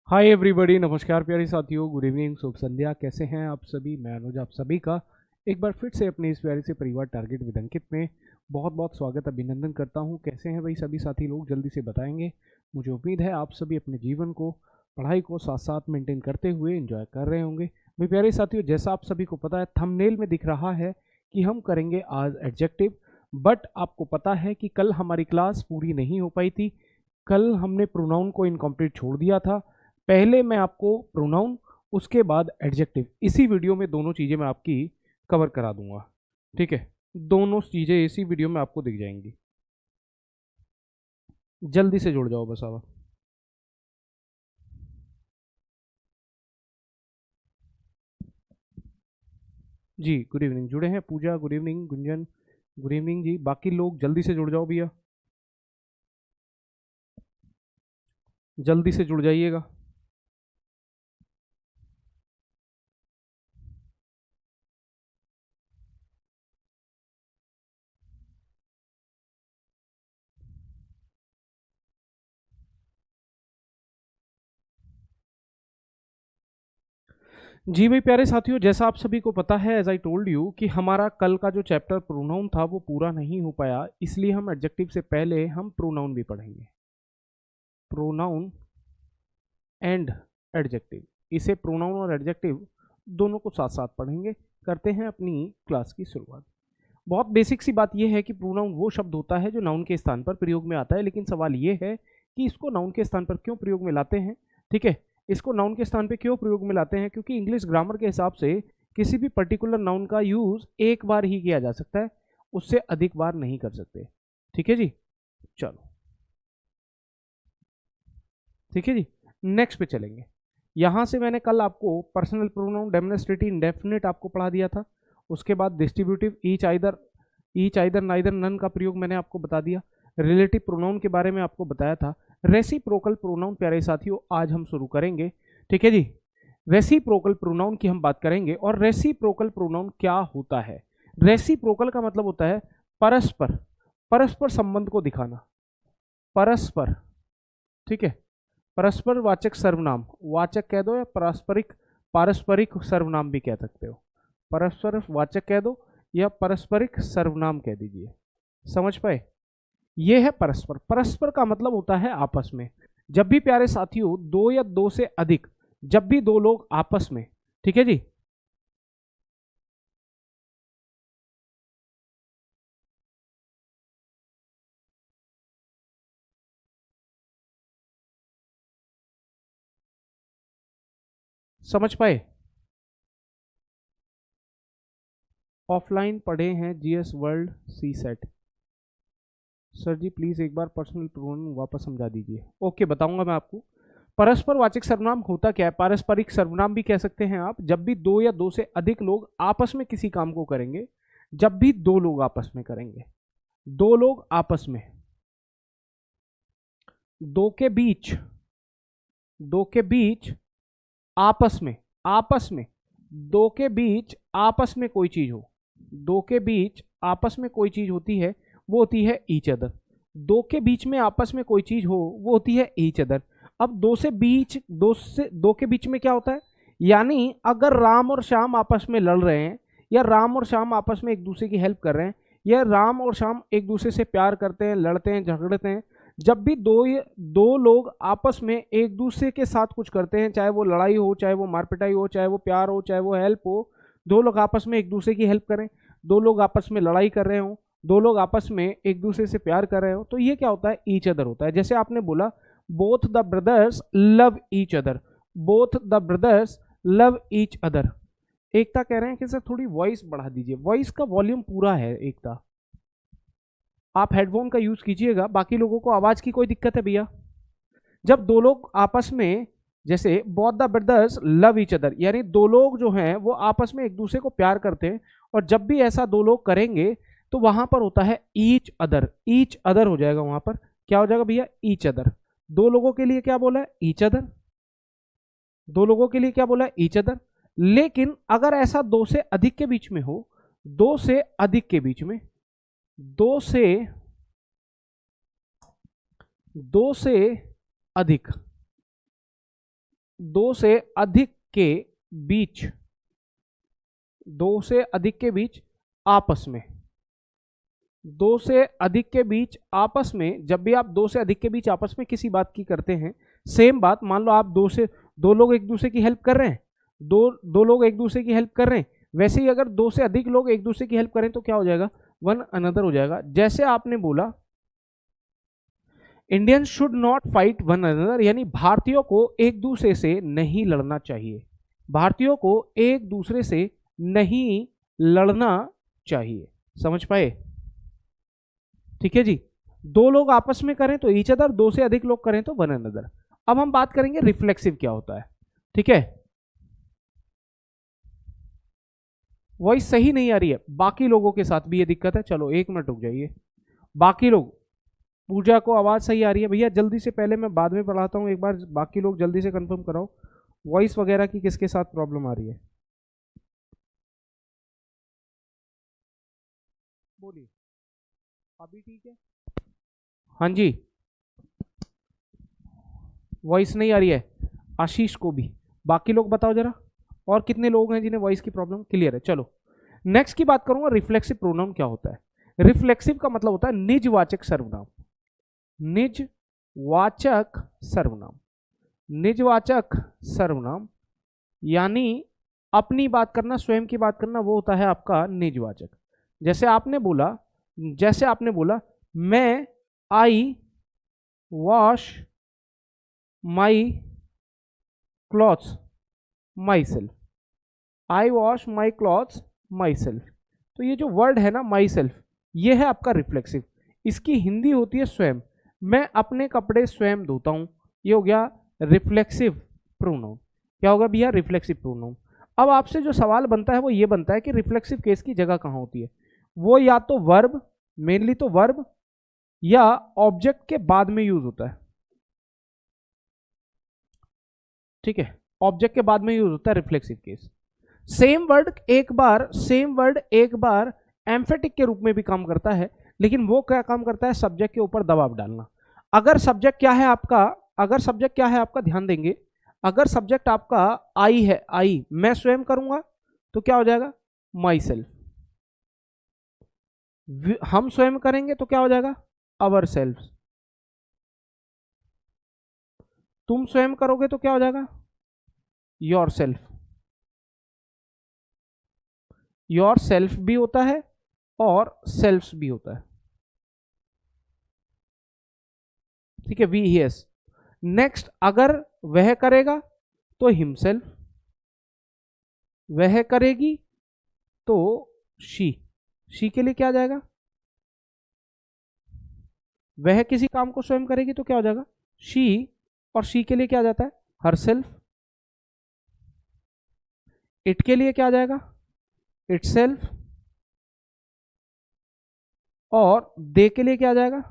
Hi everybody, नमस्कार प्यारे साथियों, गुड इवनिंग, शुभ संध्या। कैसे हैं आप सभी? मैं अनुज आप सभी का एक बार फिर से अपने इस प्यारे से परिवार टारगेट विद अंकित में बहुत बहुत स्वागत अभिनंदन करता हूं। कैसे हैं भाई सभी साथी लोग? जल्दी से बताएंगे। मुझे उम्मीद है आप सभी अपने जीवन को, पढ़ाई को साथ साथ मेंटेन करते हुए एंजॉय कर रहे होंगे। भाई प्यारे साथियों, जैसा आप सभी को पता है, थंबनेल में दिख रहा है कि हम करेंगे आज एडजेक्टिव। बट आपको पता है कि कल हमारी क्लास पूरी नहीं हो पाई थी। कल हमने प्रोनाउन को इनकम्प्लीट छोड़ दिया था। पहले मैं आपको प्रोनाउन, उसके बाद एडजेक्टिव, इसी वीडियो में दोनों चीज़ें मैं आपकी कवर करा दूंगा। ठीक है, दोनों चीज़ें इसी वीडियो में आपको दिख जाएंगी। जल्दी से जुड़ जाओ बस अब। जी गुड इवनिंग, जुड़े हैं Puja, good evening, Gunjan good evening ji. बाकी लोग जल्दी से जुड़ जाओ भैया, जल्दी से जुड़ जाइएगा। जी भाई प्यारे साथियों, जैसा आप सभी को पता है, एज आई टोल्ड यू, कि हमारा कल का जो चैप्टर प्रोनाउन था वो पूरा नहीं हो पाया, इसलिए हम एडजेक्टिव से पहले हम प्रोनाउन भी पढ़ेंगे। प्रोनाउन एंड एडजेक्टिव, इसे प्रोनाउन और एडजेक्टिव दोनों को साथ साथ पढ़ेंगे। करते हैं अपनी क्लास की शुरुआत। बहुत बेसिक सी बात यह है कि प्रोनाउन वो शब्द होता है जो नाउन के स्थान पर प्रयोग में आता है, लेकिन सवाल ये है कि इसको नाउन के स्थान पर क्यों प्रयोग में लाते हैं। ठीक है, इसको नाउन के स्थान पर क्यों प्रयोग में लाते हैं? क्योंकि इंग्लिश ग्रामर के हिसाब से किसी भी पर्टिकुलर नाउन का यूज एक बार ही किया जा सकता है, उससे अधिक बार नहीं कर सकते। ठीक है जी, चलो ठीक है जी, नेक्स्ट पे चलेंगे। यहां से मैंने कल आपको पर्सनल प्रोनाउन, डेमोन्स्ट्रेटिव, इंडेफिनिट आपको पढ़ा दिया था। उसके बाद distributive, each either neither none का प्रयोग मैंने आपको बता दिया। रिलेटिव प्रोनाउन के बारे में आपको बताया था। रेसिप्रोकल प्रोनाउन प्यारे साथियों आज हम शुरू करेंगे। ठीक है जी, रेसिप्रोकल प्रोनाउन की हम बात करेंगे। और रेसिप्रोकल प्रोनाउन क्या होता है? रेसिप्रोकल का मतलब होता है परस्पर, परस्पर संबंध को दिखाना। परस्पर, ठीक है, परस्पर वाचक सर्वनाम, वाचक कह दो या पारस्परिक, पारस्परिक सर्वनाम भी कह सकते हो। परस्पर वाचक कह दो या पारस्परिक सर्वनाम कह दीजिए। समझ पाए? यह है परस्पर। परस्पर का मतलब होता है आपस में। जब भी प्यारे साथियों दो या दो से अधिक, जब भी दो लोग आपस में, ठीक है जी, समझ पाए? ऑफलाइन पढ़े हैं GS world C set. Sir ji please एक बार पर्सनल प्रोनाउन वापस समझा दीजिए। ओके, बताऊंगा मैं आपको। परस्पर वाचक सर्वनाम होता क्या है? पारस्परिक सर्वनाम भी कह सकते हैं आप। जब भी दो या दो से अधिक लोग आपस में किसी काम को करेंगे, जब भी दो लोग आपस में करेंगे, दो लोग आपस में, दो के बीच, दो के बीच, आपस में, आपस में, दो के बीच आपस में कोई चीज हो, दो के बीच आपस में कोई चीज होती है, वो होती है ईच अदर। दो के बीच में आपस में कोई चीज हो, वो होती है ईच अदर। अब दो से बीच, दो के बीच में क्या होता है? यानी अगर राम और श्याम आपस में लड़ रहे हैं, या राम और श्याम आपस में एक दूसरे की हेल्प कर रहे हैं, या राम और श्याम एक दूसरे से प्यार करते हैं, लड़ते हैं, झगड़ते हैं, जब भी दो लोग आपस में एक दूसरे के साथ कुछ करते हैं, चाहे वो लड़ाई हो, चाहे वो मारपिटाई हो, चाहे वो प्यार हो, चाहे वो हेल्प हो, दो लोग आपस में एक दूसरे की हेल्प करें, दो लोग आपस में लड़ाई कर रहे हो, दो लोग आपस में एक दूसरे से प्यार कर रहे हो, तो ये क्या होता है? ईच अदर होता है। जैसे आपने बोला both the brothers love each other, both the brothers love each other. Ekta कह रहे हैं कि सर थोड़ी वॉइस बढ़ा दीजिए। वॉइस का वॉल्यूम पूरा है एकता, आप हेडफोन का यूज कीजिएगा। बाकी लोगों को आवाज की कोई दिक्कत है भैया? जब दो लोग आपस में, जैसे both the brothers love each other, यानी दो लोग जो हैं वो आपस में एक दूसरे को प्यार करते हैं, और जब भी ऐसा दो लोग करेंगे तो वहां पर होता है ईच अदर। ईच अदर हो जाएगा वहां पर। क्या हो जाएगा भैया? Each other. दो लोगों के लिए क्या बोला है? Each other. दो लोगों के लिए क्या बोला है? Each other. लेकिन अगर ऐसा दो से अधिक के बीच में हो, दो से अधिक के बीच में, दो से, दो से अधिक, दो से अधिक के बीच, दो से अधिक के बीच आपस में, दो से अधिक के बीच आपस में, जब भी आप दो से अधिक के बीच आपस में किसी बात की करते हैं, सेम बात, मान लो आप दो लोग एक दूसरे की हेल्प कर रहे हैं, दो लोग एक दूसरे की हेल्प कर रहे हैं, वैसे ही अगर दो से अधिक लोग एक दूसरे की हेल्प करें तो क्या हो जाएगा, वन अनदर हो जाएगा। जैसे आपने बोला Indian should not fight one another, यानी भारतीयों को एक दूसरे से नहीं लड़ना चाहिए, भारतीयों को एक दूसरे से नहीं लड़ना चाहिए। समझ पाए? ठीक है जी। दो लोग आपस में करें तो ईच अदर, दो से अधिक लोग करें तो वन अनदर। अब हम बात करेंगे रिफ्लेक्सिव क्या होता है। ठीक है, वॉइस सही नहीं आ रही है, बाकी लोगों के साथ भी ये दिक्कत है। चलो 1 मिनट रुक जाइए। बाकी लोग, पूजा को आवाज सही आ रही है भैया? जल्दी से, पहले मैं बाद में पढ़ाता हूँ, एक बार बाकी लोग जल्दी से कंफर्म कराओ वॉइस वगैरह की किसके साथ प्रॉब्लम आ रही है। बोलिए, अभी ठीक है? हाँ जी, वॉइस नहीं आ रही है आशीष को भी। बाकी लोग बताओ जरा, और कितने लोग हैं जिन्हें वॉइस की प्रॉब्लम क्लियर है। चलो नेक्स्ट की बात करूंगा, रिफ्लेक्सिव प्रोनाउन क्या होता है। रिफ्लेक्सिव का मतलब होता है निजवाचक सर्वनाम, निजवाचक सर्वनाम, निजवाचक सर्वनाम, यानी अपनी बात करना, स्वयं की बात करना, वो होता है आपका निजवाचक। जैसे आपने बोला मैं I wash my clothes myself, I wash my clothes myself. तो ये जो वर्ड है ना माई सेल्फ, ये है आपका रिफ्लेक्सिव। इसकी हिंदी होती है स्वयं, मैं अपने कपड़े स्वयं धोता हूं, ये हो गया रिफ्लेक्सिव प्रोनाउन। क्या होगा भैया? Reflexive pronoun. अब आपसे जो सवाल बनता है वो ये बनता है कि रिफ्लेक्सिव केस की जगह कहाँ होती है। वो या तो वर्ब, मेनली तो वर्ब, या ऑब्जेक्ट के बाद में यूज होता है। ठीक है, ऑब्जेक्ट के बाद में यूज होता है रिफ्लेक्सिव केस। सेम वर्ड एक बार एम्फेटिक के रूप में भी काम करता है, लेकिन वो क्या काम करता है? सब्जेक्ट के ऊपर दबाव डालना। अगर सब्जेक्ट क्या है आपका, ध्यान देंगे, अगर सब्जेक्ट आपका आई है, आई, मैं स्वयं करूंगा तो क्या हो जाएगा? My self. हम स्वयं करेंगे तो क्या हो जाएगा? Our self. तुम स्वयं करोगे तो क्या हो जाएगा? Your self. योर सेल्फ भी होता है और सेल्फ्स भी होता है। ठीक है, वी यस। नेक्स्ट, अगर वह करेगा तो हिमसेल्फ, वह करेगी तो शी के लिए क्या आ जाएगा? वह किसी काम को स्वयं करेगी तो क्या हो जाएगा? शी, और शी के लिए क्या आ जाता है? Her self. इट के लिए क्या आ जाएगा? It self. और दे के लिए क्या आ जाएगा?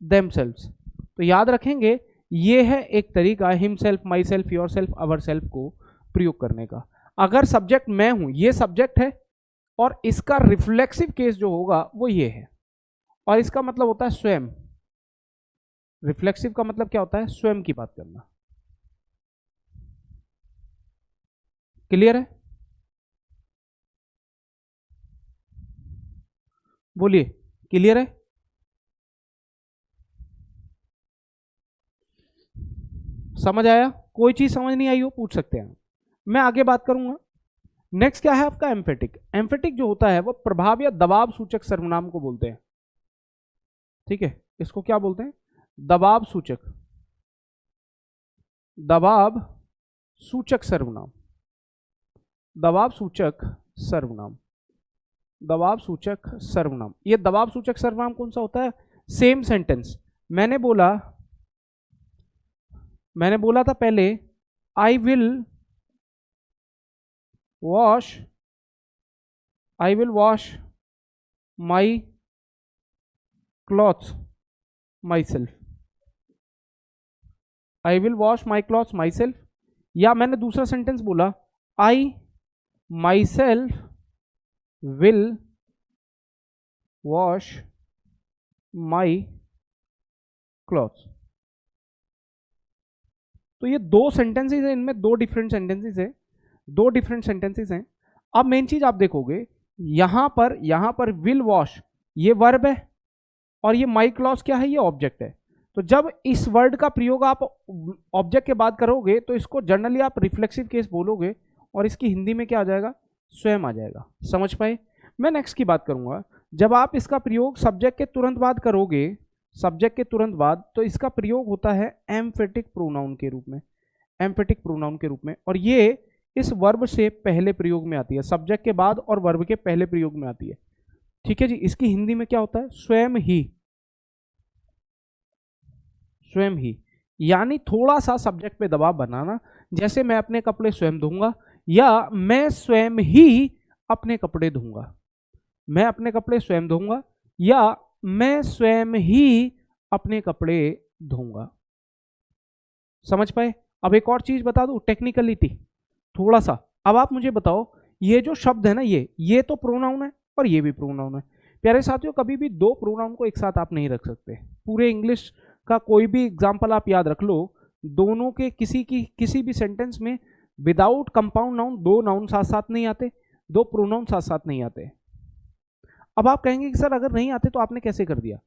देमसेल्व्स। तो याद रखेंगे, ये है एक तरीका him self, my self, your self, our self को प्रयोग करने का। अगर सब्जेक्ट मैं हूं, ये सब्जेक्ट है, और इसका रिफ्लेक्सिव केस जो होगा वो ये है, और इसका मतलब होता है स्वयं। रिफ्लेक्सिव का मतलब क्या होता है? स्वयं की बात करना। क्लियर है? बोलिए, क्लियर है? समझ आया? कोई चीज समझ नहीं आई हो पूछ सकते हैं, मैं आगे बात करूंगा। नेक्स्ट क्या है आपका? एम्फेटिक। एम्फेटिक जो होता है वो प्रभाव या दबाव सूचक सर्वनाम को बोलते हैं। ठीक है, इसको क्या बोलते हैं? दबाव सूचक, दबाव सूचक सर्वनाम, दबाव सूचक सर्वनाम, दबाव सूचक सर्वनाम। ये दबाव सूचक सर्वनाम कौन सा होता है? सेम सेंटेंस, मैंने बोला था पहले, I will wash my clothes myself, I will wash my clothes myself. या मैंने दूसरा सेंटेंस बोला, I myself will wash my clothes. तो ये दो सेंटेंसेस हैं, इनमें दो डिफरेंट सेंटेंसेस हैं, दो डिफरेंट सेंटेंसेस हैं। अब मेन चीज आप देखोगे यहां पर विल वॉश ये वर्ब है और ये माई क्लॉथ क्या है, ये ऑब्जेक्ट है। तो जब इस वर्ड का प्रयोग आप ऑब्जेक्ट के बाद करोगे तो इसको जनरली आप रिफ्लेक्सिव केस बोलोगे और इसकी हिंदी में क्या आ जाएगा, स्वयं आ जाएगा। समझ पाए। मैं नेक्स्ट की बात करूंगा, जब आप इसका प्रयोग सब्जेक्ट के तुरंत बाद करोगे, सब्जेक्ट के तुरंत बाद, तो इसका प्रयोग होता है एम्फेटिक प्रोनाउन के रूप में, एम्फेटिक प्रोनाउन के रूप में, और ये इस वर्ब से पहले प्रयोग में आती है, सब्जेक्ट के बाद और वर्ब के पहले प्रयोग में आती है। ठीक है जी। इसकी हिंदी में क्या होता है, स्वयं ही, स्वयं ही, यानी थोड़ा सा सब्जेक्ट पे दबाव बनाना, जैसे मैं अपने कपड़े स्वयं धोऊंगा या मैं स्वयं ही अपने कपड़े धोऊंगा, मैं अपने कपड़े स्वयं धोऊंगा या मैं स्वयं ही अपने कपड़े धोऊंगा। समझ पाए। अब एक और चीज बता दूं, टेक्निकलिटी थोड़ा सा। अब आप मुझे बताओ, ये जो शब्द है ना, ये तो प्रोनाउन है और ये भी प्रोनाउन है। प्यारे साथियों, कभी भी दो प्रोनाउन को एक साथ आप नहीं रख सकते। पूरे इंग्लिश का कोई भी एग्जाम्पल आप याद रख लो, दोनों के किसी भी सेंटेंस में विदाउट कंपाउंड नाउन दो नाउन साथ साथ नहीं आते, दो प्रोनाउन साथ साथ नहीं आते। अब आप कहेंगे कि सर अगर नहीं आते तो आपने कैसे कर दिया,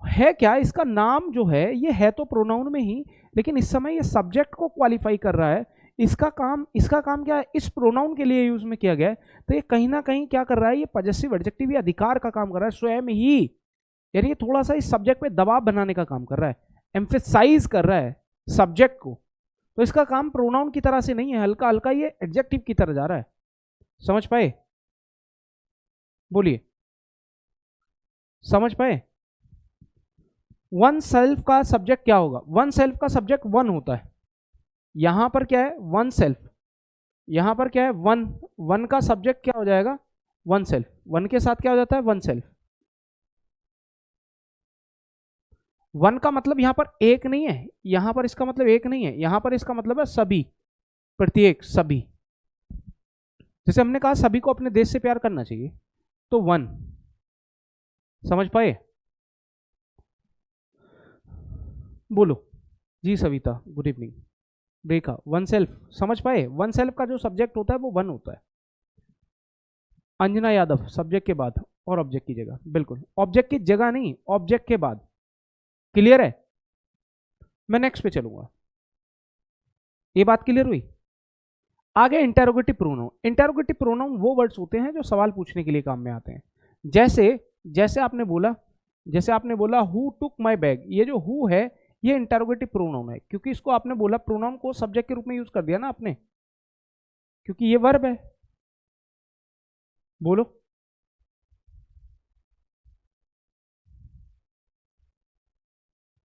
है क्या, इसका नाम जो है ये है तो प्रोनाउन में ही, लेकिन इस समय ये सब्जेक्ट को क्वालिफाई कर रहा है। इसका काम क्या है, इस प्रोनाउन के लिए यूज में किया गया है। तो ये कहीं ना कहीं क्या कर रहा है, ये पॉजेसिव एडजेक्टिव या अधिकार का काम कर रहा है, स्वयं ही, यानी ये थोड़ा सा इस सब्जेक्ट पे दबाव बनाने का काम कर रहा है, एम्फेसाइज कर रहा है सब्जेक्ट को। तो इसका काम प्रोनाउन की तरह से नहीं है, हल्का हल्का ये एडजेक्टिव की तरह जा रहा है। समझ पाए, बोलिए, समझ पाए। वन सेल्फ का सब्जेक्ट क्या होगा, वन सेल्फ का सब्जेक्ट वन होता है। यहां पर क्या है, वन सेल्फ, यहां पर क्या है, वन, वन का सब्जेक्ट क्या हो जाएगा, वन सेल्फ, वन के साथ क्या हो जाता है, वन सेल्फ। वन का मतलब यहां पर एक नहीं है, यहां पर इसका मतलब एक नहीं है, यहां पर इसका मतलब है सभी, प्रत्येक, सभी। जैसे हमने कहा सभी को अपने देश से प्यार करना चाहिए, तो वन। समझ पाए, बोलो जी। Savita good evening. Rekha, oneself, समझ पाए। वन सेल्फ का जो सब्जेक्ट होता है वो वन होता है। अंजना यादव, सब्जेक्ट के बाद और ऑब्जेक्ट की जगह, बिल्कुल ऑब्जेक्ट की जगह नहीं, ऑब्जेक्ट के बाद। क्लियर है। मैं नेक्स्ट पे चलूंगा, ये बात क्लियर हुई। आगे इंटेरोगेटिव प्रोनाउन। इंटेरोगेटिव प्रोनाउन वो वर्ड्स होते हैं जो सवाल पूछने के लिए काम में आते हैं। जैसे आपने बोला हु टुक माई बैग, ये जो हु है ये इंटेरोगेटिव प्रोनाउन है, क्योंकि इसको आपने बोला, प्रोनाउन को सब्जेक्ट के रूप में यूज कर दिया ना आपने, क्योंकि ये वर्ब है। बोलो,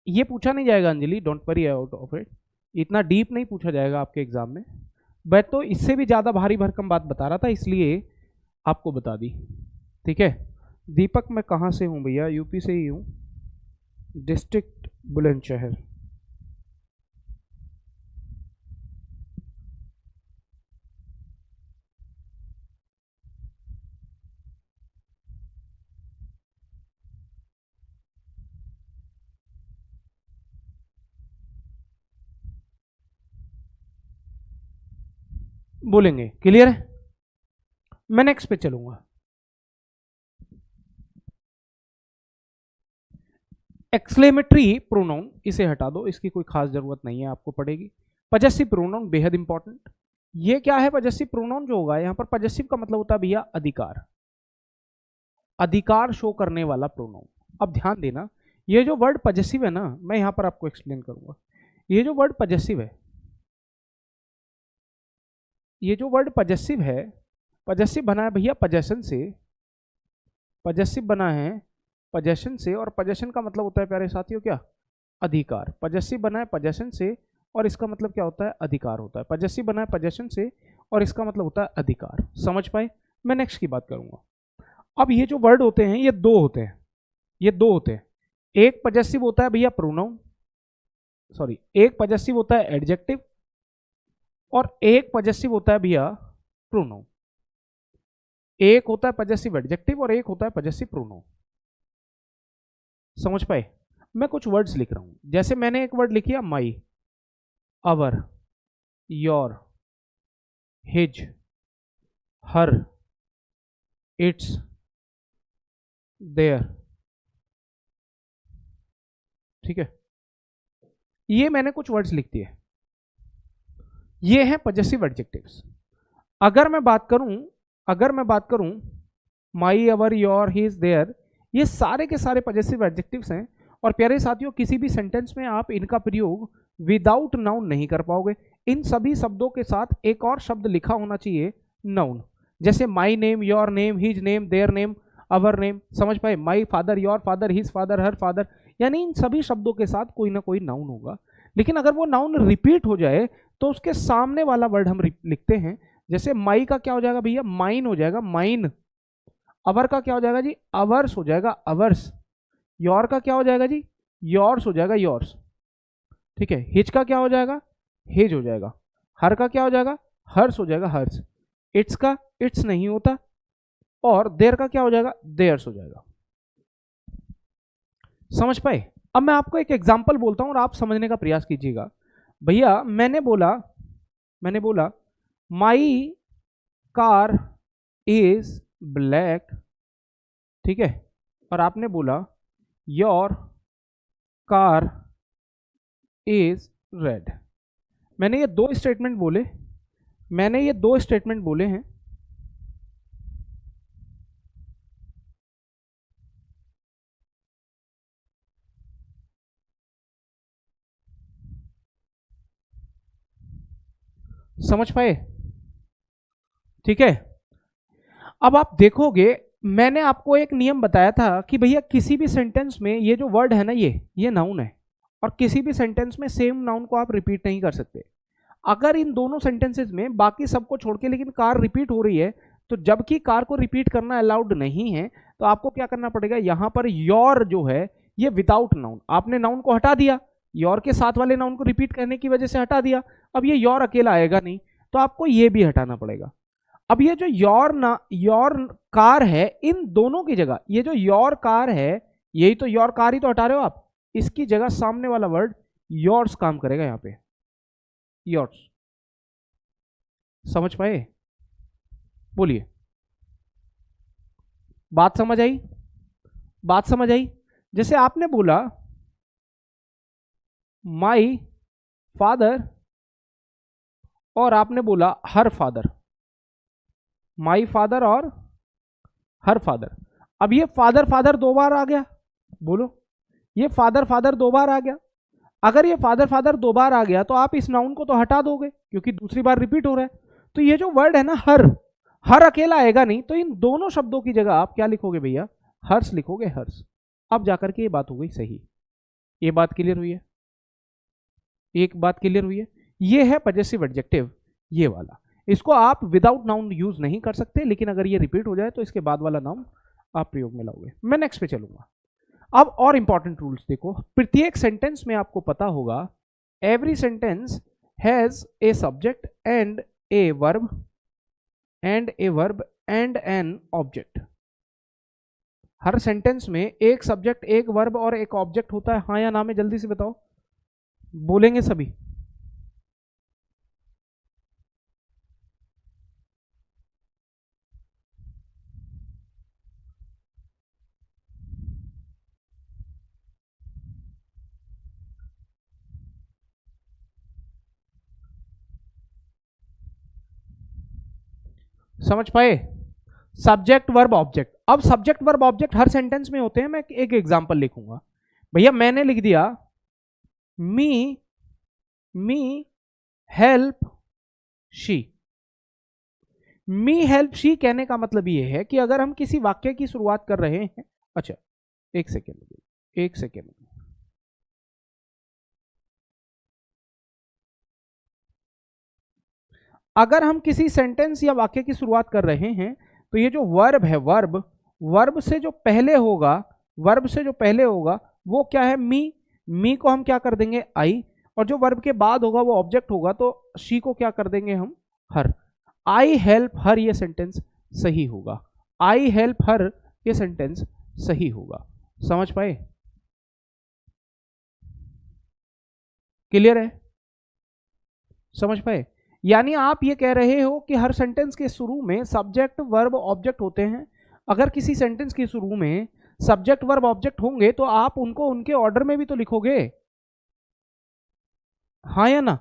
ये पूछा नहीं जाएगा Anjali, don't worry out of it, इतना डीप नहीं पूछा जाएगा आपके एग्जाम में। मैं तो इससे भी ज्यादा भारी भरकम बात बता रहा था, इसलिए आपको बता दी। ठीक है। दीपक, मैं कहाँ से हूँ भैया, यूपी से ही हूँ, डिस्ट्रिक्ट बुलंदशहर। बोलेंगे, क्लियर है। मैं नेक्स्ट पे चलूंगा। एक्सक्लेमेटरी प्रोनाउन, इसे हटा दो, इसकी कोई खास जरूरत नहीं है, आपको पड़ेगी। पजेसिव प्रोनाउन बेहद इंपॉर्टेंट। ये क्या है, पजेसिव प्रोनाउन जो होगा यहाँ पर, पजेसिव का मतलब होता है भैया अधिकार, अधिकार शो करने वाला प्रोनाउन। अब ध्यान देना, ये जो वर्ड पजेसिव है ना, मैं यहां पर आपको एक्सप्लेन करूंगा। ये जो वर्ड पजेसिव है, ये जो वर्ड पजेसिव है, पजेसिव बना है भैया पजेशन से, पजेसिव बना है पजेशन से, और पजेशन का मतलब होता है प्यारे साथियों क्या, अधिकार। पजेसिव बना है पजेशन से और इसका मतलब क्या होता है, अधिकार होता है। पजेसिव बना है पजेशन से और इसका मतलब होता है अधिकार। समझ पाए। मैं नेक्स्ट की बात करूंगा। अब ये जो वर्ड होते हैं ये दो होते हैं, ये दो होते हैं। एक पजेसिव होता है भैया प्रोनाउन, सॉरी, एक पजेसिव होता है एडजेक्टिव और एक पजेसिव होता है भैया प्रोनाउन। एक होता है पजेसिव एडजेक्टिव और एक होता है पजेसिव प्रोनाउन। समझ पाए। मैं कुछ वर्ड्स लिख रहा हूं, जैसे मैंने एक वर्ड लिखिया my, our, your, his, her, its, their, ठीक है, ये मैंने कुछ वर्ड्स लिख दिए, ये हैं पजेसिव एडजेक्टिव्स। अगर मैं बात करूं माई, अवर, योर, हिज, देयर, ये सारे के सारे पजेसिव एडजेक्टिव्स हैं। और प्यारे साथियों, किसी भी सेंटेंस में आप इनका प्रयोग विदाउट नाउन नहीं कर पाओगे। इन सभी शब्दों के साथ एक और शब्द लिखा होना चाहिए, नाउन। जैसे my name, your name, his name, their name, our name, समझ पाए? My father, your father, his father, her father, यानी इन सभी शब्दों के साथ कोई ना कोई नाउन होगा। लेकिन अगर वो नाउन रिपीट हो जाए तो उसके सामने वाला वर्ड हम लिखते हैं। जैसे माई का क्या हो जाएगा भैया? माइन हो जाएगा, माइन। अवर का क्या हो जाएगा जी? अवर्स हो जाएगा, अवर्स। योर का क्या हो जाएगा जी? योर्स हो जाएगा, योर्स, ठीक है। हिज का क्या हो जाएगा? हिज हो जाएगा। हर का क्या हो जाएगा? हर्स हो जाएगा, हर्स। इट्स का इट्स नहीं होता। और देयर का क्या हो जाएगा? देयर्स हो जाएगा। समझ पाए? अब मैं आपको एक एग्जांपल बोलता हूं और आप समझने का प्रयास कीजिएगा। भैया मैंने बोला माई कार इज ब्लैक, ठीक है, और आपने बोला योर कार इज रेड। मैंने ये दो स्टेटमेंट बोले हैं। समझ पाए? ठीक है। अब आप देखोगे, मैंने आपको एक नियम बताया था कि भैया किसी भी सेंटेंस में ये जो वर्ड है ना, ये नाउन है, और किसी भी सेंटेंस में सेम नाउन को आप रिपीट नहीं कर सकते। अगर इन दोनों सेंटेंसेस में बाकी सबको छोड़ के लेकिन कार रिपीट हो रही है, तो जबकि कार को रिपीट करना अलाउड नहीं है, तो आपको क्या करना पड़ेगा? यहां पर योर जो है ये विदाउट नाउन, आपने नाउन को हटा दिया, योर के साथ वाले नाउन को रिपीट करने की वजह से हटा दिया। अब ये योर अकेला आएगा नहीं, तो आपको ये भी हटाना पड़ेगा। अब ये जो योर कार है, इन दोनों की जगह ये जो योर कार है, यही तो योर कार ही तो हटा रहे हो आप, इसकी जगह सामने वाला वर्ड योर्स काम करेगा यहां पे, योर्स। समझ पाए? बोलिए, बात समझ आई? जैसे आपने बोला माई फादर और आपने बोला हर फादर, माई फादर और हर फादर। अब ये फादर दो बार आ गया, बोलो, ये फादर दो बार आ गया। अगर ये फादर दो बार आ गया तो आप इस नाउन को तो हटा दोगे क्योंकि दूसरी बार रिपीट हो रहा है। तो ये जो वर्ड है ना, हर अकेला आएगा नहीं, तो इन दोनों शब्दों की जगह आप क्या लिखोगे भैया? हर्ष लिखोगे, हर्ष। अब जाकर के ये बात हो गई सही। ये बात क्लियर हुई है? एक बात क्लियर हुई है? ये है पजेसिव एडजेक्टिव, ये वाला। इसको आप विदाउट नाउन यूज नहीं कर सकते, लेकिन अगर ये रिपीट हो जाए तो इसके बाद वाला नाउन आप प्रयोग में लाओगे। मैं नेक्स्ट पे चलूंगा। अब और इंपॉर्टेंट रूल्स देखो। प्रत्येक सेंटेंस में आपको पता होगा, every sentence has a subject and a verb and an object. Her sentence में एक सब्जेक्ट, एक वर्ब और एक ऑब्जेक्ट होता है। हाँ या ना में जल्दी से बताओ, बोलेंगे सभी? समझ पाए? Subject verb object. अब सब्जेक्ट वर्ब ऑब्जेक्ट हर सेंटेंस में होते हैं। मैं एक एग्जांपल लिखूंगा। भैया मैंने लिख दिया मी help she. Me help she कहने का मतलब ये है कि अगर हम किसी वाक्य की शुरुआत कर रहे हैं, अच्छा एक सेकेंड, अगर हम किसी सेंटेंस या वाक्य की शुरुआत कर रहे हैं तो ये जो वर्ब है, वर्ब से जो पहले होगा वो क्या है? मी को हम क्या कर देंगे? आई। और जो वर्ब के बाद होगा वो ऑब्जेक्ट होगा, तो शी को क्या कर देंगे हम? हर। आई हेल्प हर, ये सेंटेंस सही होगा। आई हेल्प हर, ये सेंटेंस सही होगा। समझ पाए? क्लियर है? समझ पाए? यानी आप ये कह रहे हो कि हर सेंटेंस के शुरू में सब्जेक्ट वर्ब ऑब्जेक्ट होते हैं। अगर किसी सेंटेंस के शुरू में सब्जेक्ट वर्ब ऑब्जेक्ट होंगे तो आप उनको उनके ऑर्डर में भी तो लिखोगे, हाँ या ना?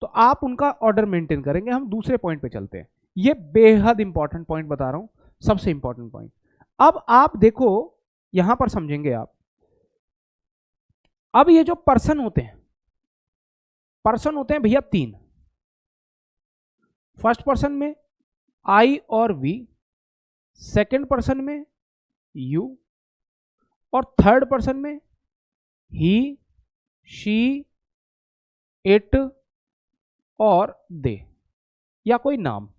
तो आप उनका ऑर्डर मेंटेन करेंगे। हम दूसरे पॉइंट पे चलते हैं। ये बेहद इंपॉर्टेंट पॉइंट बता रहा हूं, सबसे इंपॉर्टेंट पॉइंट। अब आप देखो, यहां पर समझेंगे आप। अब ये जो पर्सन होते हैं, पर्सन होते हैं भैया तीन। फर्स्ट पर्सन में आई और वी, सेकंड पर्सन में यू, और थर्ड पर्सन में ही, शी, इट और दे, या कोई नाम।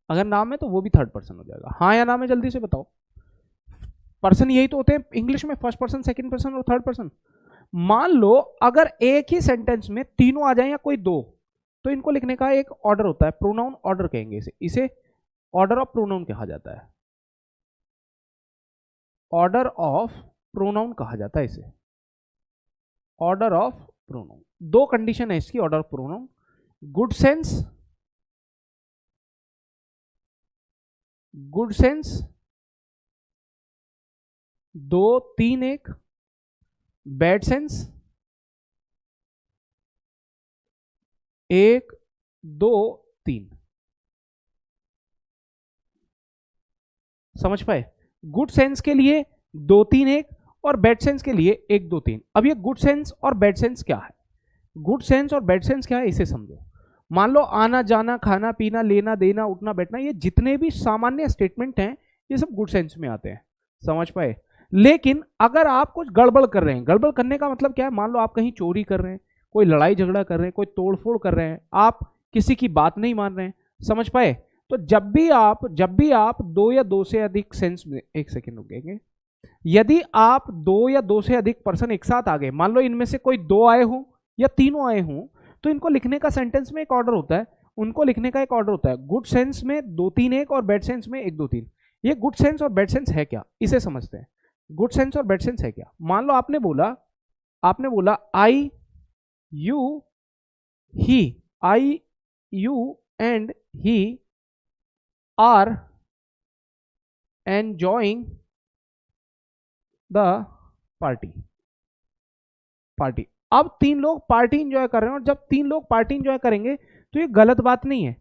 अगर नाम है तो वो भी थर्ड पर्सन हो जाएगा। हाँ या नाम है, जल्दी से बताओ। पर्सन यही तो होते हैं इंग्लिश में, फर्स्ट पर्सन, सेकंड पर्सन और थर्ड पर्सन। मान लो अगर एक ही सेंटेंस में तीनों आ जाए या कोई दो, तो इनको लिखने का एक ऑर्डर होता है, प्रोनाउन ऑर्डर कहेंगे इसे। इसे ऑर्डर ऑफ प्रोनाउन कहा जाता है, ऑर्डर ऑफ प्रोनाउन कहा जाता है इसे, ऑर्डर ऑफ प्रोनाउन। दो कंडीशन है इसकी order of pronoun, good sense, good sense 2 3 1, bad sense 1 2 3। समझ पाए? गुड सेंस के लिए 2 3 1 और बैड सेंस के लिए 1 2 3। अब ये गुड सेंस और बैड सेंस क्या है? गुड सेंस और बैड सेंस क्या है इसे समझो। मान लो आना जाना, खाना पीना, लेना देना, उठना बैठना, ये जितने भी सामान्य स्टेटमेंट हैं ये सब गुड सेंस में आते हैं। समझ पाए? लेकिन अगर आप कुछ गड़बड़ कर रहे हैं, गड़बड़ करने का मतलब क्या है? मान लो आप कहीं चोरी कर रहे हैं, कोई लड़ाई झगड़ा कर रहे हैं, कोई तोड़फोड़ कर रहे हैं, आप किसी की बात नहीं मान रहे हैं। समझ पाए? तो जब भी आप दो या दो से अधिक सेंस में, एक सेकेंड रुकेंगे, यदि आप दो या दो से अधिक पर्सन एक साथ आ गए, मान लो इनमें से कोई दो आए हों या तीनों आए हों, तो इनको लिखने का सेंटेंस में एक ऑर्डर होता है, उनको लिखने का एक ऑर्डर होता है। गुड सेंस में 2 3 1 और बैड सेंस में 1 2 3। ये गुड सेंस और बैड सेंस है क्या, इसे समझते हैं। गुड सेंस और बैड सेंस है क्या? मान लो आपने बोला I you he, I you and he are enjoying the party. अब 3 लोग पार्टी इंजॉय कर रहे हैं, और जब 3 लोग पार्टी इंजॉय करेंगे तो ये गलत बात नहीं है।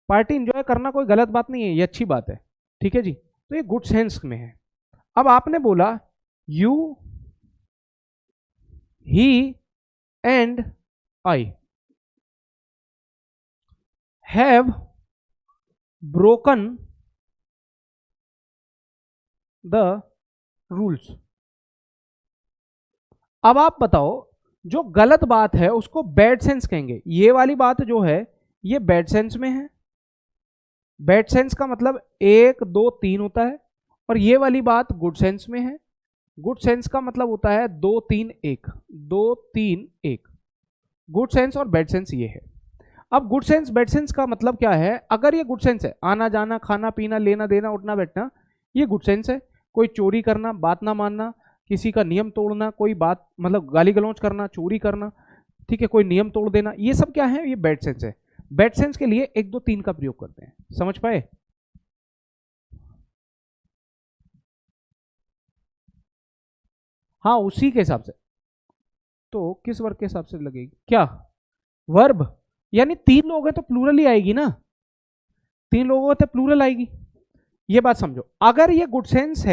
पार्टी इंजॉय करना कोई गलत बात नहीं है, ये अच्छी बात है। ठीक है जी, तो ये गुड सेंस में है। अब आपने बोला you he and I have broken the rules. अब आप बताओ, जो गलत बात है उसको बैड सेंस कहेंगे। ये वाली बात जो है ये बैड सेंस में है। बैड सेंस का मतलब 1 2 3 होता है, और ये वाली बात गुड सेंस में है। गुड सेंस का मतलब होता है 2 3 1, 2 3 1। गुड सेंस और बैड सेंस ये है। अब गुड सेंस बैड सेंस का मतलब क्या है? अगर ये गुड सेंस है, आना जाना, खाना पीना, लेना देना, उठना बैठना, ये गुड सेंस है। कोई चोरी करना, बात ना मानना, किसी का नियम तोड़ना, कोई बात मतलब गाली गलौज करना, चोरी करना, ठीक है, कोई नियम तोड़ देना, ये सब क्या है? ये बैड सेंस है। बैड सेंस के लिए 1 2 3 का प्रयोग करते हैं। समझ पाए? हाँ, उसी के हिसाब से। तो किस वर्ग के हिसाब से लगेगी क्या? वर्ब, यानी 3 लोग हैं तो प्लूरल ही आएगी ना। 3 लोगों का तो प्लूरल आएगी। ये बात समझो। अगर ये गुड सेंस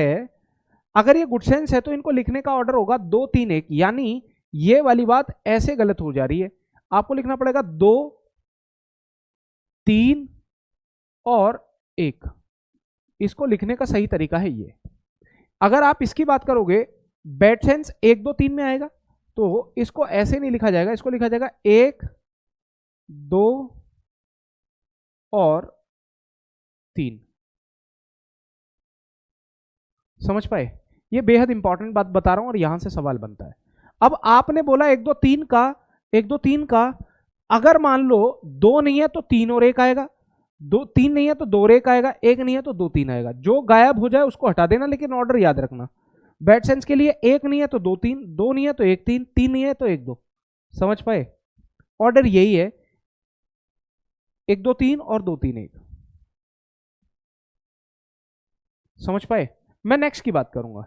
है तो इनको लिखने का ऑर्डर होगा 2 3 1। यानी ये वाली बात ऐसे गलत हो जा रही है, आपको लिखना पड़ेगा 2 3 और 1। इसको लिखने का सही तरीका है ये। अगर आप इसकी बात करोगे, बैड सेंस 1 2 3 में आएगा, तो इसको ऐसे नहीं लिखा जाएगा, इसको लिखा जाएगा 1 2 और 3। समझ पाए? ये बेहद इंपॉर्टेंट बात बता रहा हूं और यहां से सवाल बनता है। अब आपने बोला 1 2 3 का, 1 2 3 का, अगर मान लो 2 नहीं है तो 3 और 1 आएगा, 2 3 नहीं है तो 2 और 1 आएगा, 1 नहीं है तो 2 3 आएगा। जो गायब हो जाए उसको हटा देना, लेकिन ऑर्डर याद रखना। बैड सेंस के लिए 1 नहीं है तो 2 3, 2 नहीं है तो 1 3, 3 नहीं है तो 1 2। समझ पाए? ऑर्डर यही है, 1 2 3 और 2 3 1। समझ पाए? मैं नेक्स्ट की बात करूंगा।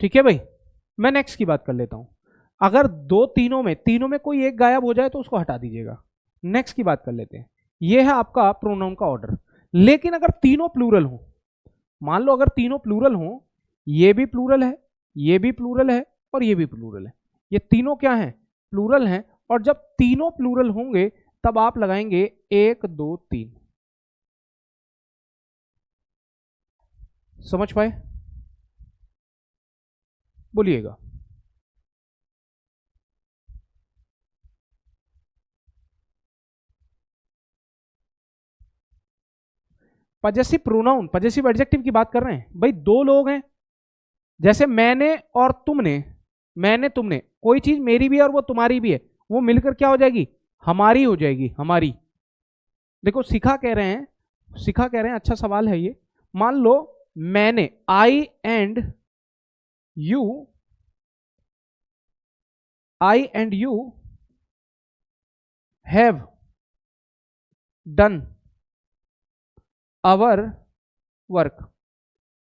ठीक है भाई, मैं नेक्स्ट की बात कर लेता हूं। अगर तीनों में कोई एक गायब हो जाए तो उसको हटा दीजिएगा। नेक्स्ट की बात कर लेते हैं। यह है आपका प्रोनाउन का ऑर्डर। लेकिन अगर तीनों प्लूरल हो, मान लो अगर तीनों प्लूरल हो, ये भी प्लूरल है, ये भी प्लूरल है और ये भी प्लूरल है, ये तीनों क्या हैं? प्लूरल हैं। और जब तीनों प्लूरल होंगे तब आप लगाएंगे 1 2 3। समझ पाए? बोलिएगा। पजेसिव प्रोनाउन, पजेसिव एडजेक्टिव की बात कर रहे हैं भाई। दो लोग हैं, जैसे मैंने और तुमने, मैंने तुमने, कोई चीज मेरी भी है और वो तुम्हारी भी है, वो मिलकर क्या हो जाएगी? हमारी हो जाएगी, हमारी। देखो शिखा कह रहे हैं, शिखा कह रहे हैं, अच्छा सवाल है ये। मान लो मैंने, I and you have done our work.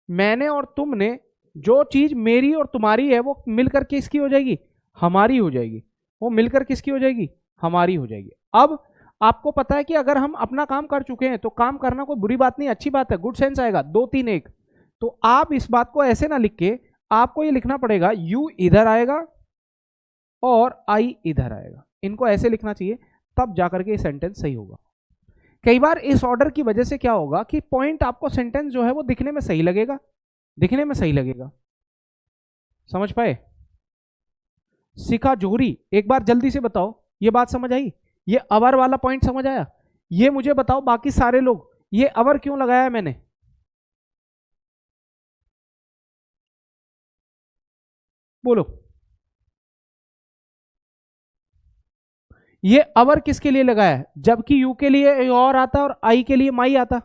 मैंने और तुमने, जो चीज मेरी और तुम्हारी है वो मिलकर किसकी हो जाएगी? हमारी हो जाएगी। वो मिलकर किसकी हो जाएगी? हमारी हो जाएगी। अब आपको पता है कि अगर हम अपना काम कर चुके हैं तो काम करना कोई बुरी बात नहीं, अच्छी बात है, गुड सेंस आएगा। 2 3 1। तो आप इस बात को ऐसे ना लिख के आपको ये लिखना पड़ेगा, यू इधर आएगा और आई इधर आएगा। इनको ऐसे लिखना चाहिए, तब जाकर के ये सेंटेंस सही होगा। कई बार इस ऑर्डर की वजह से क्या होगा कि पॉइंट आपको, सेंटेंस जो है वो दिखने में सही लगेगा, दिखने में सही लगेगा। समझ पाए? शिखा जोहरी, एक बार जल्दी से बताओ, ये बात समझ आई? ये अवर वाला पॉइंट समझ आया? ये मुझे बताओ बाकी सारे लोग, ये अवर क्यों लगाया है मैंने? बोलो। ये अवर किसके लिए लगाया है? जबकि यू के लिए और आता और आई के लिए माई आता।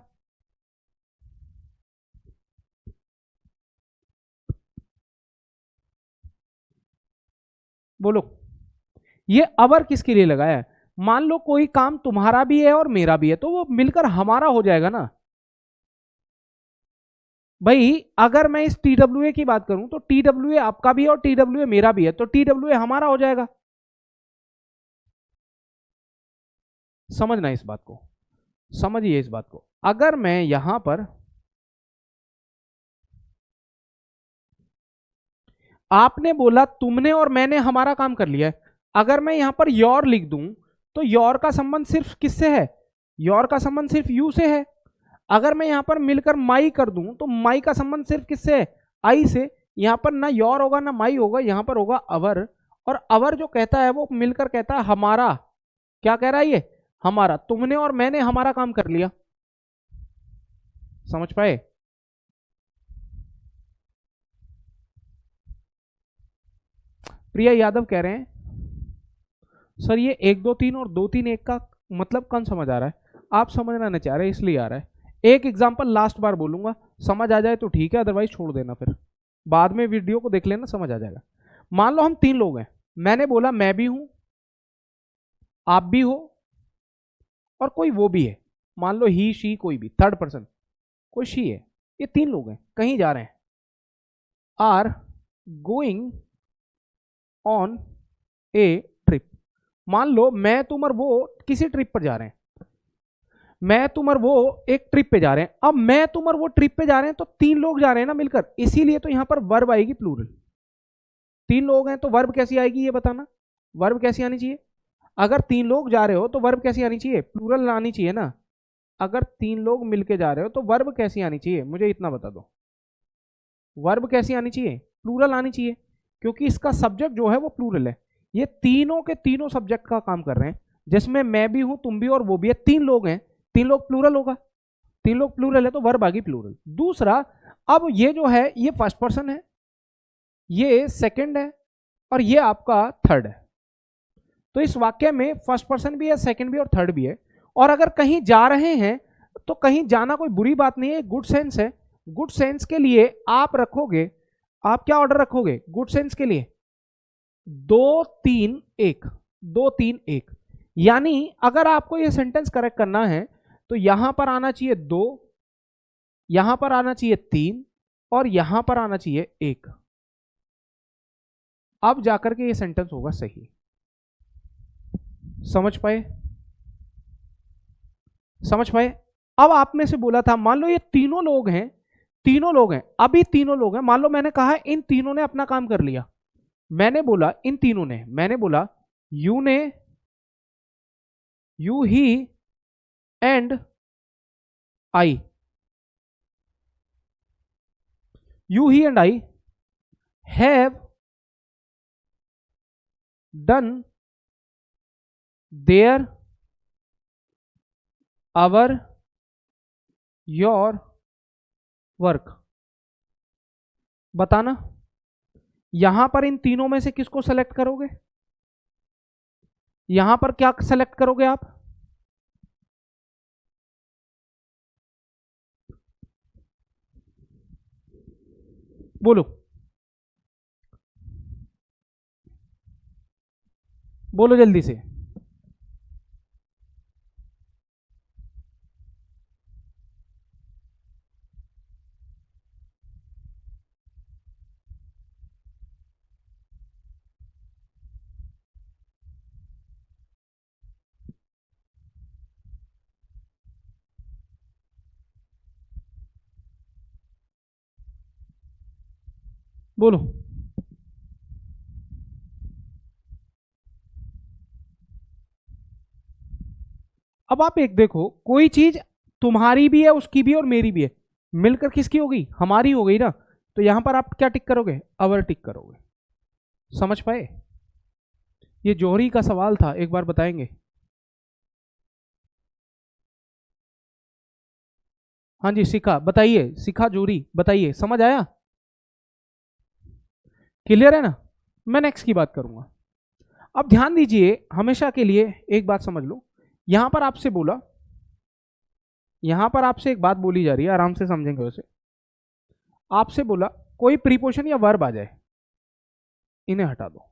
बोलो, ये अवर किसके लिए लगाया है? मान लो कोई काम तुम्हारा भी है और मेरा भी है, तो वो मिलकर हमारा हो जाएगा ना भाई। अगर मैं इस TWA की बात करूं तो TWA आपका भी है और TWA मेरा भी है, तो TWA हमारा हो जाएगा। समझना इस बात को, समझिए इस बात को। अगर मैं यहां पर, आपने बोला तुमने और मैंने हमारा काम कर लिया है, अगर मैं यहां पर योर लिख दूं तो योर का संबंध सिर्फ किससे है? योर का संबंध सिर्फ यू से है। अगर मैं यहां पर मिलकर माई कर दूं तो माई का संबंध सिर्फ किससे है? आई से। यहां पर ना योर होगा ना माई होगा, यहां पर होगा अवर। और अवर जो कहता है वो मिलकर कहता है हमारा। क्या कह रहा है ये? हमारा। तुमने और मैंने हमारा काम कर लिया। समझ पाए? प्रिया यादव कह रहे हैं सर ये 1 2 3 और 2 3 1 का मतलब कौन समझ आ रहा है? आप समझना नहीं चाह रहे इसलिए आ रहा है। एक एग्जांपल लास्ट बार बोलूंगा, समझ आ जाए तो ठीक है, अदरवाइज छोड़ देना, फिर बाद में वीडियो को देख लेना, समझ आ जाएगा। मान लो हम 3 लोग हैं, मैंने बोला मैं भी हूं, आप भी हो और कोई वो भी है। मान लो ही शी, कोई भी थर्ड पर्सन, कोई शी है। ये 3 लोग हैं, कहीं जा रहे हैं, are going on a trip. मान लो मैं तुम और वो किसी ट्रिप पर जा रहे हैं, मैं तुम और वो एक ट्रिप पे जा रहे हैं। अब मैं तुम और वो ट्रिप पे जा रहे हैं तो 3 लोग जा रहे हैं ना मिलकर, इसीलिए तो यहां पर वर्ब आएगी प्लूरल। 3 लोग हैं तो वर्ब कैसी आएगी ये बताना, वर्ब कैसी आनी चाहिए? अगर 3 लोग जा रहे हो तो वर्ब कैसी आनी चाहिए? प्लूरल आनी चाहिए ना। अगर 3 लोग मिलके जा रहे हो तो वर्ब कैसी आनी चाहिए? मुझे इतना बता दो, वर्ब कैसी आनी चाहिए? प्लूरल आनी चाहिए, क्योंकि इसका सब्जेक्ट जो है वो प्लूरल है। ये तीनों के तीनों सब्जेक्ट का काम कर रहे हैं, जिसमें मैं भी हूं, तुम भी और वो भी है। 3 लोग हैं, 3 लोग प्लूरल होगा, 3 लोग प्लूरल है तो वर्ब आ गई प्लूरल। दूसरा, अब ये जो है ये फर्स्ट पर्सन है, ये सेकंड है और ये आपका थर्ड है। तो इस वाक्य में फर्स्ट पर्सन भी है, सेकंड भी और थर्ड भी है। और अगर कहीं जा रहे हैं तो कहीं जाना कोई बुरी बात नहीं है, गुड सेंस है। गुड सेंस के लिए आप रखोगे, आप क्या ऑर्डर रखोगे गुड सेंस के लिए? 2-3-1, 2-3-1। यानी अगर आपको यह सेंटेंस करेक्ट करना है तो यहां पर आना चाहिए 2, यहां पर आना चाहिए 3 और यहां पर आना चाहिए 1। अब जाकर के ये सेंटेंस होगा सही। समझ पाए? समझ पाए? अब आप में से बोला था, मान लो ये तीनों लोग हैं, तीनों लोग हैं, अभी तीनों लोग हैं, मान लो मैंने कहा इन तीनों ने अपना काम कर लिया, मैंने बोला इन तीनों ने, मैंने बोला यू ने, you he and I, you he and I have done there, our, your work. बताना यहां पर इन तीनों में से किसको सेलेक्ट करोगे? यहां पर क्या सेलेक्ट करोगे आप? बोलो, बोलो जल्दी से। बोलो। अब आप एक देखो, कोई चीज तुम्हारी भी है, उसकी भी और मेरी भी है, मिलकर किसकी होगी? हमारी हो गई ना। तो यहां पर आप क्या टिक करोगे? अवर टिक करोगे। समझ पाए? ये जौहरी का सवाल था, एक बार बताएंगे? हाँ जी, सिखा, बताइए, सिखा जौहरी, बताइए, समझ आया? क्लियर है ना? मैं नेक्स्ट की बात करूंगा। अब ध्यान दीजिए, हमेशा के लिए एक बात समझ लो, यहां पर आपसे बोला, यहां पर आपसे एक बात बोली जा रही है, आराम से समझेंगे उसे। आपसे बोला कोई प्रीपोजिशन या वर्ब आ जाए, इन्हें हटा दो।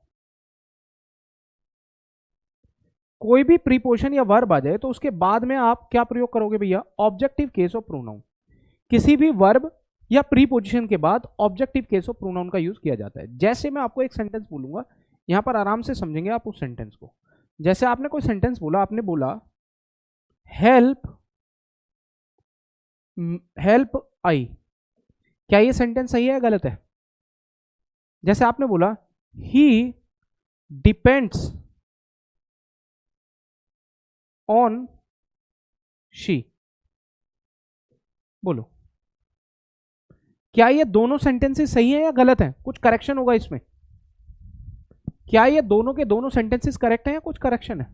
कोई भी प्रीपोजिशन या वर्ब आ जाए तो उसके बाद में आप क्या प्रयोग करोगे भैया? Objective case of pronoun. किसी भी वर्ब या प्रीपोजिशन के बाद ऑब्जेक्टिव केस ऑफ प्रोनाउन का यूज किया जाता है। जैसे मैं आपको एक सेंटेंस बोलूंगा, यहां पर आराम से समझेंगे आप उस सेंटेंस को। जैसे आपने कोई सेंटेंस बोला, आपने बोला हेल्प, हेल्प आई, क्या ये सेंटेंस सही है या गलत है? जैसे आपने बोला ही डिपेंड्स ऑन शी, बोलो क्या ये दोनों सेंटेंसेस सही है या गलत है? कुछ करेक्शन होगा इसमें। क्या ये दोनों के दोनों सेंटेंसेस करेक्ट है या कुछ करेक्शन है?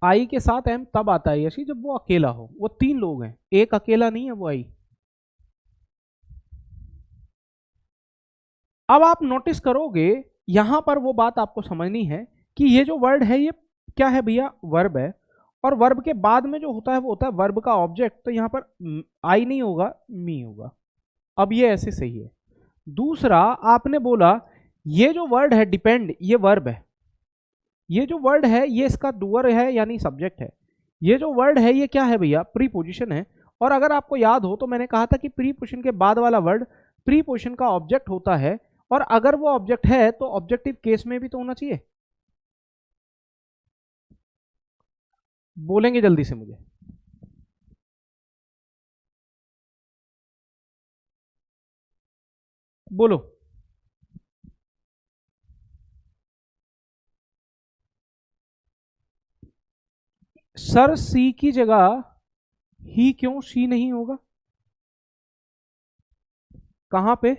आई के साथ एम तब आता है यशी जब वो अकेला हो। वो तीन लोग हैं, एक अकेला नहीं है वो आई। अब आप नोटिस करोगे, यहां पर वो बात आपको समझनी है कि ये जो वर्ड है ये क्या है भैया? वर्ब है। और वर्ब के बाद में जो होता है वो होता है वर्ब का ऑब्जेक्ट। तो यहां पर आई नहीं होगा, मी होगा। अब ये ऐसे सही है। दूसरा, आपने बोला ये जो वर्ड है डिपेंड, ये वर्ब है। ये जो वर्ड है ये इसका डूअर है यानी सब्जेक्ट है। ये जो वर्ड है ये क्या है भैया? प्रीपोजिशन है। और अगर आपको याद हो तो मैंने कहा था कि प्रीपोजिशन के बाद वाला वर्ड प्रीपोजिशन का ऑब्जेक्ट होता है। और अगर वो ऑब्जेक्ट है तो ऑब्जेक्टिव केस में भी तो होना चाहिए। बोलेंगे जल्दी से मुझे? बोलो। सर सी की जगह ही क्यों शी नहीं होगा? कहां पे?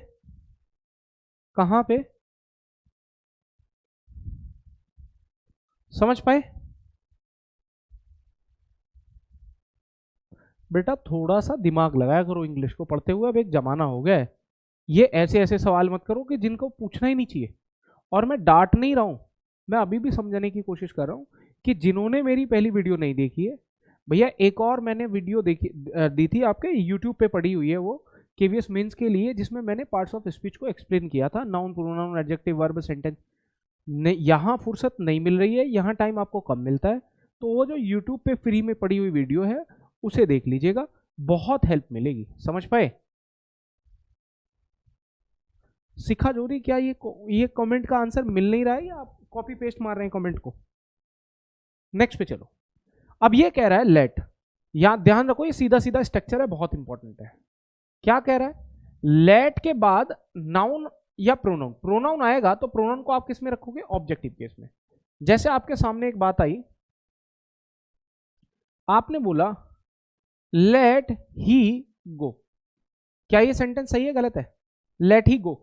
कहां पे? समझ पाए? बेटा थोड़ा सा दिमाग लगाया करो इंग्लिश को पढ़ते हुए, अब एक जमाना हो गया है। ये ऐसे ऐसे सवाल मत करो कि जिनको पूछना ही नहीं चाहिए। और मैं डांट नहीं रहा हूं, मैं अभी भी समझाने की कोशिश कर रहा हूं कि जिन्होंने मेरी पहली वीडियो नहीं देखी है, भैया एक और मैंने वीडियो देखी दी थी आपके यूट्यूब पे पड़ी हुई है वो, केवीएस मेंस के लिए, जिसमें मैंने पार्ट्स ऑफ स्पीच को एक्सप्लेन किया था, noun pronoun adjective verb sentence. यहाँ फुर्सत नहीं मिल रही है, यहाँ टाइम आपको कम मिलता है, तो वो जो यूट्यूब पे फ्री में पड़ी हुई वीडियो है उसे देख लीजिएगा, बहुत हेल्प मिलेगी। समझ पाए? शिखा जोरी, क्या ये कमेंट का आंसर मिल नहीं रहा है या आप कॉपी पेस्ट मार रहे हैं कमेंट को? नेक्स्ट पे चलो। अब ये कह रहा है लेट, यहां ध्यान रखो ये सीधा सीधा स्ट्रक्चर है, बहुत इंपॉर्टेंट है। क्या कह रहा है? लेट के बाद नाउन या प्रोनाउन, प्रोनाउन आएगा तो प्रोनाउन को आप किस में रखोगे? ऑब्जेक्टिव केस में। जैसे आपके सामने एक बात आई, आपने बोला लेट ही गो, क्या ये सेंटेंस सही है गलत है? लेट ही गो,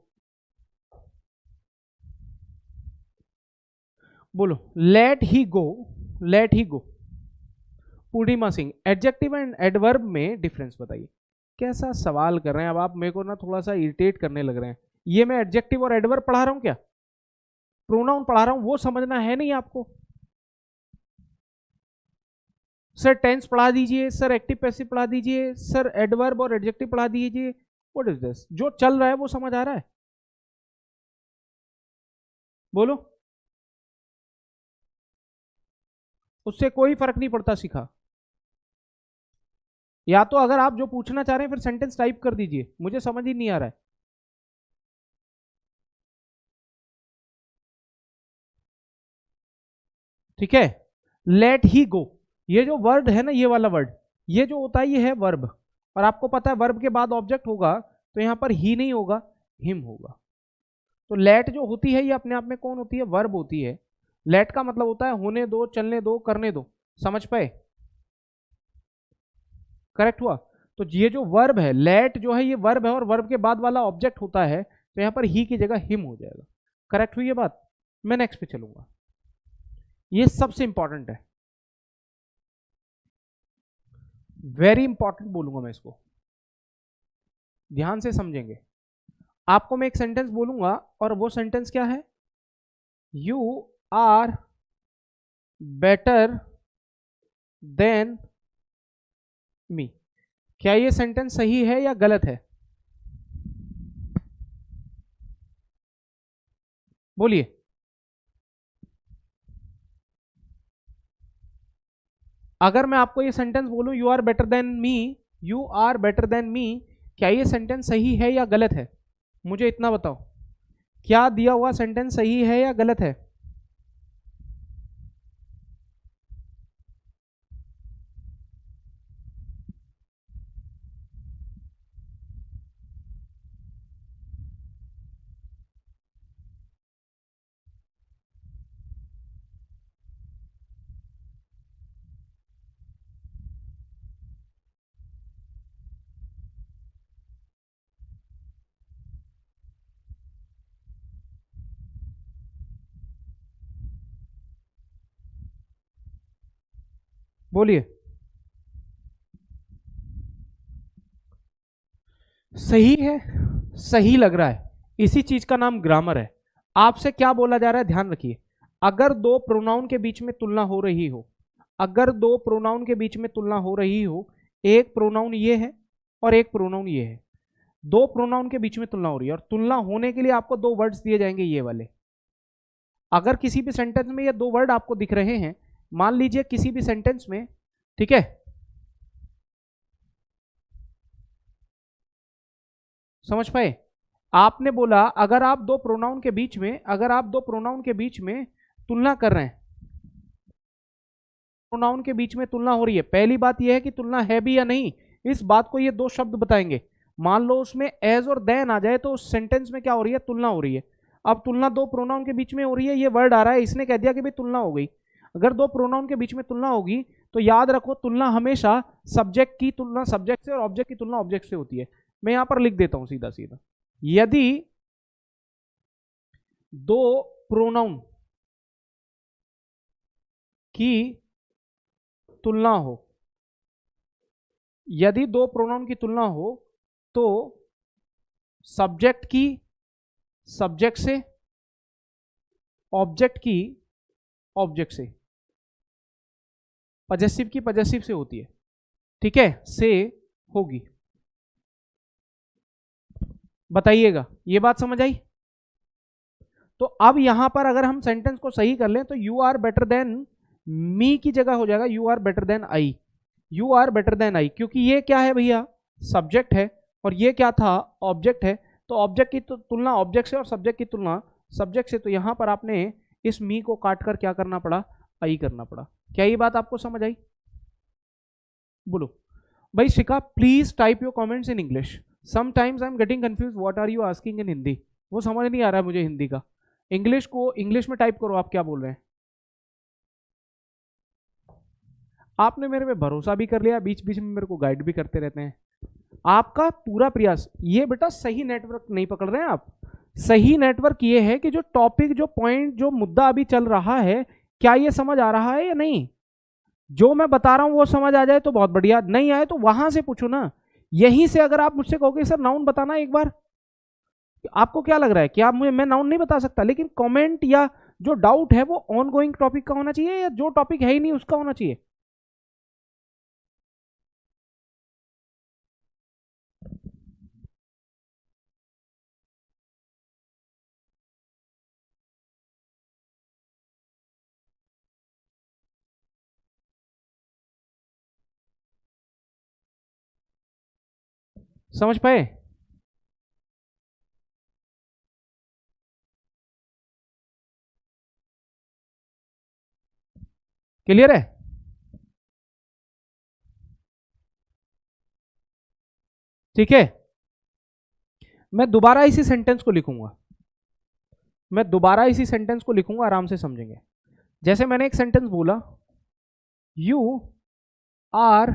बोलो। Let he go, let he go. Purnima Singh, adjective and adverb में डिफरेंस बताइए। कैसा सवाल कर रहे हैं अब आप, मेरे को ना थोड़ा सा इरिटेट करने लग रहे हैं। ये मैं एडजेक्टिव और एडवर्ब पढ़ा रहा हूं क्या? प्रोनाउन पढ़ा रहा हूं, वो समझना है नहीं आपको? सर टेंस पढ़ा दीजिए, सर एक्टिव पैसिव पढ़ा दीजिए, सर एडवर्ब और एडजेक्टिव पढ़ा दीजिए। What is this? जो चल रहा है वो समझ आ रहा है? बोलो। उससे कोई फर्क नहीं पड़ता सिखा। या तो अगर आप जो पूछना चाह रहे हैं फिर सेंटेंस टाइप कर दीजिए, मुझे समझ ही नहीं आ रहा है। ठीक है, लेट ही गो, ये जो वर्ड है ना, ये वाला वर्ड, ये जो होता है ये है वर्ब, और आपको पता है वर्ब के बाद ऑब्जेक्ट होगा, तो यहां पर ही नहीं होगा, हिम होगा। तो लेट जो होती है ये अपने आप में कौन होती है? वर्ब होती है। लेट का मतलब होता है होने दो, चलने दो, करने दो। समझ पाए? करेक्ट हुआ? तो ये जो वर्ब है, लेट जो है ये वर्ब है, और वर्ब के बाद वाला ऑब्जेक्ट होता है, तो यहां पर ही की जगह हिम हो जाएगा। करेक्ट हुई ये बात? मैं नेक्स्ट पे चलूंगा, ये सबसे इंपॉर्टेंट है, वेरी इंपॉर्टेंट बोलूंगा मैं इसको, ध्यान से समझेंगे। आपको मैं एक सेंटेंस बोलूंगा और वो सेंटेंस क्या है? You are better than me, क्या ये सेंटेंस सही है या गलत है? बोलिए। अगर मैं आपको ये सेंटेंस बोलूं, you are better than me, you are better than me, क्या ये सेंटेंस सही है या गलत है? मुझे इतना बताओ, क्या दिया हुआ सेंटेंस सही है या गलत है? बोलिए। सही है, सही लग रहा है, इसी चीज का नाम ग्रामर है। आपसे क्या बोला जा रहा है, ध्यान रखिए। अगर दो प्रोनाउन के बीच में तुलना हो रही हो, अगर दो प्रोनाउन के बीच में तुलना हो रही हो, एक प्रोनाउन ये है और एक प्रोनाउन ये है, दो प्रोनाउन के बीच में तुलना हो रही है, और तुलना होने के लिए आपको दो वर्ड्स दिए जाएंगे ये वाले। अगर किसी भी सेंटेंस में ये दो वर्ड आपको दिख रहे हैं, मान लीजिए किसी भी सेंटेंस में, ठीक है, समझ पाए? आपने बोला अगर आप दो प्रोनाउन के बीच में, अगर आप दो प्रोनाउन के बीच में तुलना कर रहे हैं, प्रोनाउन के बीच में तुलना हो रही है, पहली बात यह है कि तुलना है भी या नहीं, इस बात को ये दो शब्द बताएंगे। मान लो उसमें एज और देन आ जाए तो उस सेंटेंस में क्या हो रही है? तुलना हो रही है। अब तुलना दो प्रोनाउन के बीच में हो रही है, ये वर्ड आ रहा है, इसने कह दिया कि भाई तुलना हो गई। अगर दो प्रोनाउन के बीच में तुलना होगी तो याद रखो, तुलना हमेशा सब्जेक्ट की तुलना सब्जेक्ट से और ऑब्जेक्ट की तुलना ऑब्जेक्ट से होती है। मैं यहां पर लिख देता हूं सीधा सीधा, यदि दो प्रोनाउन की तुलना हो, यदि दो प्रोनाउन की तुलना हो तो सब्जेक्ट की सब्जेक्ट से ऑब्जेक्ट की ऑब्जेक्ट से, पजेसिव की पजेसिव से होती है, ठीक है, से होगी। बताइएगा, ये बात समझ आई? तो अब यहां पर अगर हम सेंटेंस को सही कर लें तो you are better than me की जगह हो जाएगा you are better than I. You are better than I, क्योंकि ये क्या है भैया, सब्जेक्ट है, और ये क्या था, ऑब्जेक्ट है। तो ऑब्जेक्ट की तुलना ऑब्जेक्ट से और सब्जेक्ट की तुलना सब्जेक्ट से, तो यहां पर आपने इस मी को काट कर क्या करना पड़ा, आई करना पड़ा। क्या ये बात आपको समझ आई? बोलो भाई। Shikha please type your comments in English, sometimes I am getting confuse what are you asking in Hindi, वो समझ नहीं आ रहा है मुझे हिंदी का। इंग्लिश को इंग्लिश में टाइप करो, आप क्या बोल रहे हैं। आपने मेरे पे भरोसा भी कर लिया, बीच बीच में मेरे को गाइड भी करते रहते हैं। आपका पूरा प्रयास, ये बेटा सही नेटवर्क नहीं पकड़ रहे हैं आप। सही नेटवर्क ये है कि जो टॉपिक, जो पॉइंट, जो मुद्दा अभी चल रहा है, क्या ये समझ आ रहा है या नहीं। जो मैं बता रहा हूं वो समझ आ जाए तो बहुत बढ़िया, नहीं आए तो वहां से पूछो ना। यहीं से अगर आप मुझसे कहोगे सर नाउन बताना एक बार, आपको क्या लग रहा है कि आप मुझे, मैं नाउन नहीं बता सकता, लेकिन कमेंट या जो डाउट है वो ऑन गोइंग टॉपिक का होना चाहिए या जो टॉपिक है ही नहीं उसका होना चाहिए। समझ पाए? क्लियर है? ठीक है, मैं दोबारा इसी सेंटेंस को लिखूंगा, मैं दोबारा इसी सेंटेंस को लिखूंगा, आराम से समझेंगे। जैसे मैंने एक सेंटेंस बोला, you are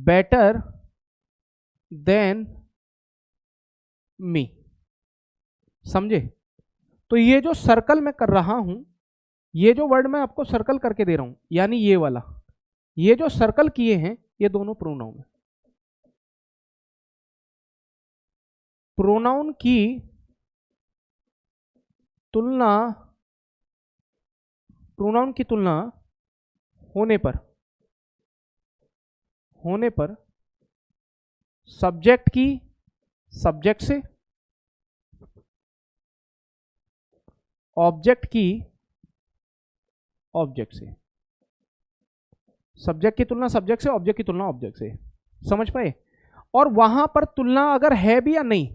better than me, समझे? तो ये जो सर्कल मैं कर रहा हूं, ये जो वर्ड मैं आपको सर्कल करके दे रहा हूं, यानी ये वाला, ये जो सर्कल किए हैं ये दोनों प्रोनाउन है। प्रोनाउन की तुलना, प्रोनाउन की तुलना होने पर, होने पर सब्जेक्ट की सब्जेक्ट से, ऑब्जेक्ट की ऑब्जेक्ट से, सब्जेक्ट की तुलना सब्जेक्ट से, ऑब्जेक्ट की तुलना ऑब्जेक्ट से। समझ पाए? और वहां पर तुलना अगर है भी या नहीं,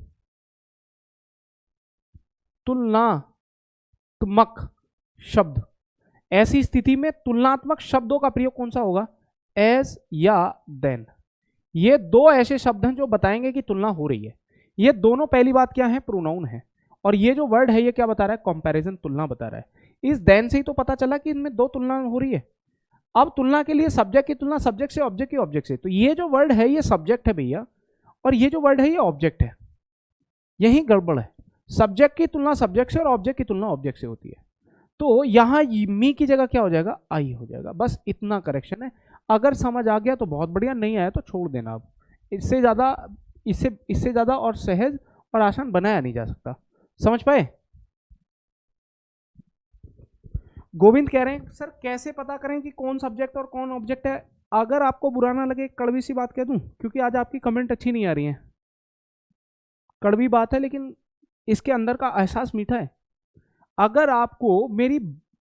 तुलनात्मक शब्द, ऐसी स्थिति में तुलनात्मक शब्दों का प्रयोग कौन सा होगा, एज या देन। ये दो ऐसे शब्द हैं जो बताएंगे कि तुलना हो रही है। ये दोनों, पहली बात क्या है, प्रोनाउन है, और ये जो वर्ड है ये क्या बता रहा है, कंपैरिजन, तुलना बता रहा है। इस देन से ही तो पता चला कि इनमें दो तुलना हो रही है। अब तुलना के लिए सब्जेक्ट की तुलना सब्जेक्ट से, ऑब्जेक्ट की ऑब्जेक्ट से, तो ये जो वर्ड है ये सब्जेक्ट है भैया, और ये जो वर्ड है ये ऑब्जेक्ट है। यही गड़बड़ है, सब्जेक्ट की तुलना सब्जेक्ट से और ऑब्जेक्ट की तुलना ऑब्जेक्ट से होती है। तो यहां मी की जगह क्या हो जाएगा, आई हो जाएगा। बस इतना करेक्शन है। अगर समझ आ गया तो बहुत बढ़िया, नहीं आया तो छोड़ देना। अब इससे ज्यादा, इससे ज्यादा और सहज और आसान बनाया नहीं जा सकता। समझ पाए? गोविंद कह रहे हैं सर कैसे पता करें कि कौन सब्जेक्ट और कौन ऑब्जेक्ट है। अगर आपको बुरा ना लगे, कड़वी सी बात कह दूं, क्योंकि आज आपकी कमेंट अच्छी नहीं आ रही है, कड़वी बात है लेकिन इसके अंदर का एहसास मीठा है। अगर आपको मेरी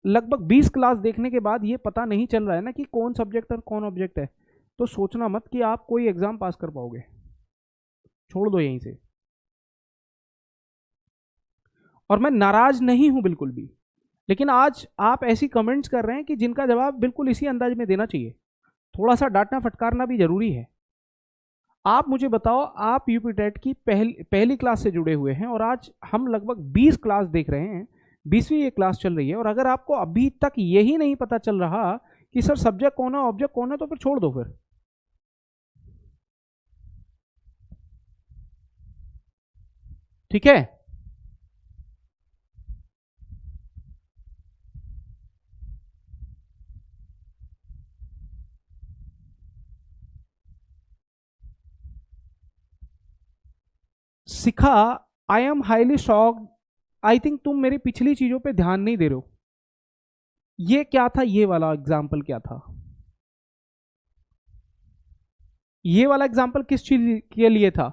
लगभग 20 क्लास देखने के बाद ये पता नहीं चल रहा है ना कि कौन सब्जेक्ट और कौन ऑब्जेक्ट है, तो सोचना मत कि आप कोई एग्जाम पास कर पाओगे, छोड़ दो यहीं से। और मैं नाराज नहीं हूं बिल्कुल भी, लेकिन आज आप ऐसी कमेंट्स कर रहे हैं कि जिनका जवाब बिल्कुल इसी अंदाज में देना चाहिए। थोड़ा सा डांटना फटकारना भी जरूरी है। आप मुझे बताओ, आप यूपी टेट की पहली क्लास से जुड़े हुए हैं और आज हम लगभग 20 क्लास देख रहे हैं, 20वीं ये क्लास चल रही है, और अगर आपको अभी तक यही नहीं पता चल रहा कि सर सब्जेक्ट कौन है ऑब्जेक्ट कौन है, तो फिर छोड़ दो फिर। ठीक है? Shikha, I am highly shocked, I think तुम मेरी पिछली चीजों पे ध्यान नहीं दे रहे हो। ये क्या था, ये वाला एग्जाम्पल क्या था, ये वाला एग्जाम्पल किस चीज के लिए था?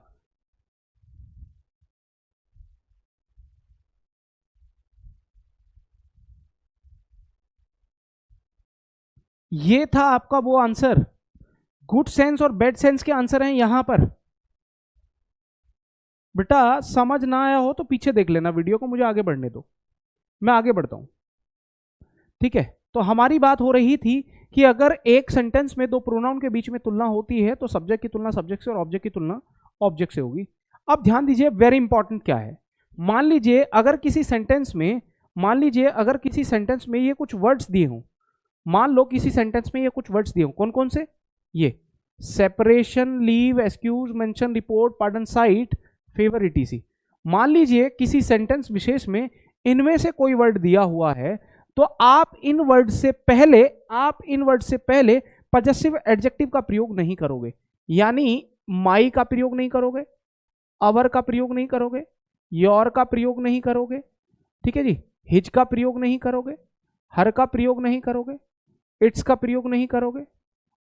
ये था आपका वो आंसर। गुड सेंस और बैड सेंस के आंसर हैं यहां पर। बेटा समझ ना आया हो तो पीछे देख लेना वीडियो को, मुझे आगे बढ़ने दो, मैं आगे बढ़ता हूं। ठीक है, तो हमारी बात हो रही थी कि अगर एक सेंटेंस में दो प्रोनाउन के बीच में तुलना होती है तो सब्जेक्ट की तुलना सब्जेक्ट से और ऑब्जेक्ट की तुलना ऑब्जेक्ट से होगी। अब ध्यान दीजिए, वेरी इंपॉर्टेंट क्या है। मान लीजिए अगर किसी सेंटेंस में, मान लीजिए अगर किसी सेंटेंस में ये कुछ वर्ड्स दिए हों, मान लो किसी सेंटेंस में ये कुछ वर्ड्स दिए हों, कौन कौन से? ये separation, leave, excuse, mention, report, pardon, site, favour, etc.. मान लीजिए किसी सेंटेंस विशेष में इनमें से कोई वर्ड दिया हुआ है, तो आप इन वर्ड से पहले, आप इन वर्ड से पहले पजेसिव एडजेक्टिव का प्रयोग नहीं करोगे। यानी माई का प्रयोग नहीं करोगे, अवर का प्रयोग नहीं करोगे, योर का प्रयोग नहीं करोगे, ठीक है जी, हिज का प्रयोग नहीं करोगे, हर का प्रयोग नहीं करोगे, इट्स का प्रयोग नहीं करोगे,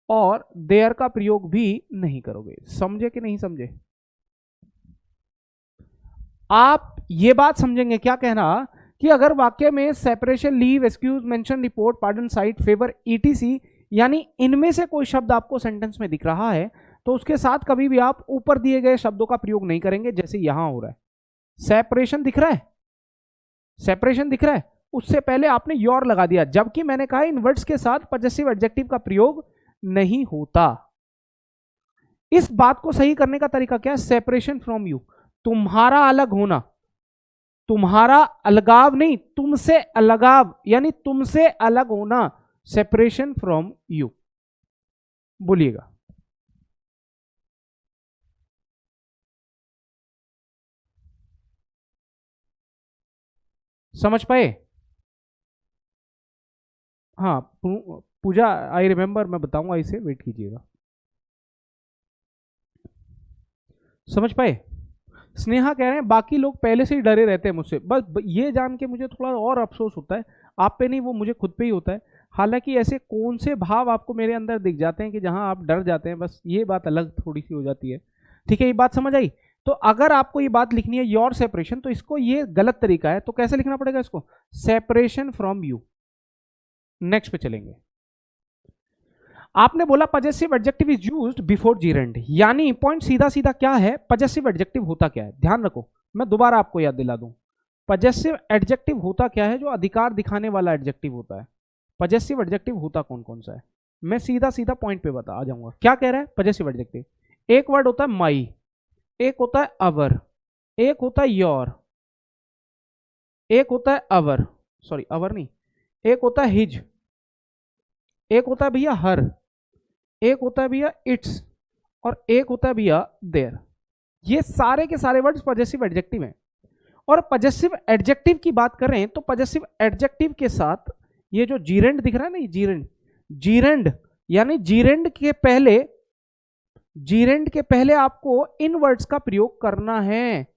और देयर का प्रयोग भी नहीं करोगे। समझे कि नहीं समझे? आप ये बात समझेंगे क्या कहना कि अगर वाक्य में separation, leave, excuse, mention, report, pardon, site, favour, etc यानी इनमें से कोई शब्द आपको सेंटेंस में दिख रहा है तो उसके साथ कभी भी आप ऊपर दिए गए शब्दों का प्रयोग नहीं करेंगे। जैसे यहां हो रहा है, सेपरेशन दिख रहा है, सेपरेशन दिख रहा है, उससे पहले आपने योर लगा दिया, जबकि मैंने कहा इन वर्ड्स के साथ पजेसिव एडजेक्टिव का प्रयोग नहीं होता। इस बात को सही करने का तरीका क्या है? सेपरेशन फ्रॉम यू, तुम्हारा अलग होना, तुम्हारा अलगाव नहीं, तुमसे अलगाव, यानी तुमसे अलग होना, सेपरेशन फ्रॉम यू। बोलिएगा। समझ पाए? हाँ पूजा, आई रिमेंबर, मैं बताऊंगा इसे, वेट कीजिएगा। समझ पाए? स्नेहा कह रहे हैं बाकी लोग पहले से ही डरे रहते हैं मुझसे, बस ये जान के मुझे थोड़ा और अफसोस होता है, आप पे नहीं, वो मुझे खुद पे ही होता है। हालांकि ऐसे कौन से भाव आपको मेरे अंदर दिख जाते हैं कि जहां आप डर जाते हैं, बस ये बात अलग थोड़ी सी हो जाती है। ठीक है, ये बात समझ आई? तो अगर आपको ये बात लिखनी है योर सेपरेशन, तो इसको ये गलत तरीका है, तो कैसे लिखना पड़ेगा इसको? Separation from you. नेक्स्ट पे चलेंगे। आपने बोला possessive adjective is used before जीरेंड, यानी पॉइंट सीधा सीधा क्या है, पजेसिव एडजेक्टिव होता क्या है? ध्यान रखो, मैं दोबारा आपको याद दिला दूं, पजेसिव एडजेक्टिव होता क्या है? जो अधिकार दिखाने वाला एडजेक्टिव होता है। पजेसिव एडजेक्टिव होता कौन कौन सा है? मैं सीधा सीधा पॉइंट पे बता आ जाऊंगा। क्या कह रहा है पजेसिव एडजेक्टिव? एक वर्ड होता है माई, एक होता है अवर, एक होता है योर, एक होता है अवर, सॉरी अवर नहीं, एक होता है हिज, एक होता है भैया हर, एक होता है भैया इट्स, और एक होता है भैया देयर। ये सारे के सारे वर्ड्स पजेसिव एडजेक्टिव हैं। और पजेसिव एडजेक्टिव की बात करें तो पजेसिव एडजेक्टिव के साथ ये जो जीरेंड दिख रहा है ना, ये जीरेंड, जीरेंड यानी जीरेंड के पहले, जीरेंड के पहले आपको इन वर्ड्स का प्रयोग करना है,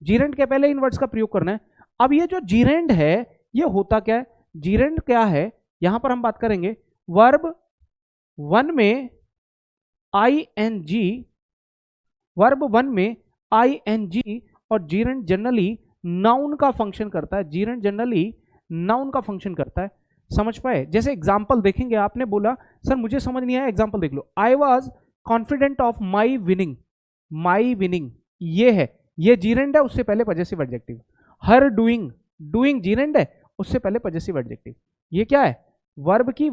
जीरेंड के पहले इन वर्ड्स का प्रयोग करना है। अब ये जो जीरेंड है ये होता क्या है? जीरेंड क्या है यहां पर हम बात करेंगे, वर्ब वन में I N G, verb one में आई एन जी, और जीरेंड जनरली नाउन का फंक्शन करता है, जीरेंड जनरली नाउन का फंक्शन करता है। समझ पाए? जैसे एग्जाम्पल देखेंगे, आपने बोला सर मुझे समझ नहीं आया, एग्जाम्पल देख लो, I was confident of my winning, my winning ये है, ये जीरेंड है, उससे पहले possessive adjective. Her doing, doing gerund है, उससे पहले पजेसिव एडजेक्टिव। ये क्या है? वर्ब की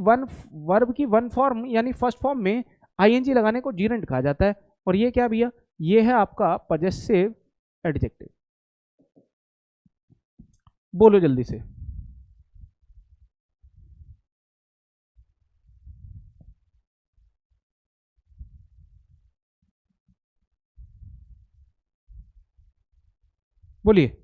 वन फॉर्म यानी फर्स्ट फॉर्म में आईएनजी लगाने को जीरेंड कहा जाता है। और ये क्या भैया? ये है आपका पजेसिव एडजेक्टिव। बोलो जल्दी से। बोलिए।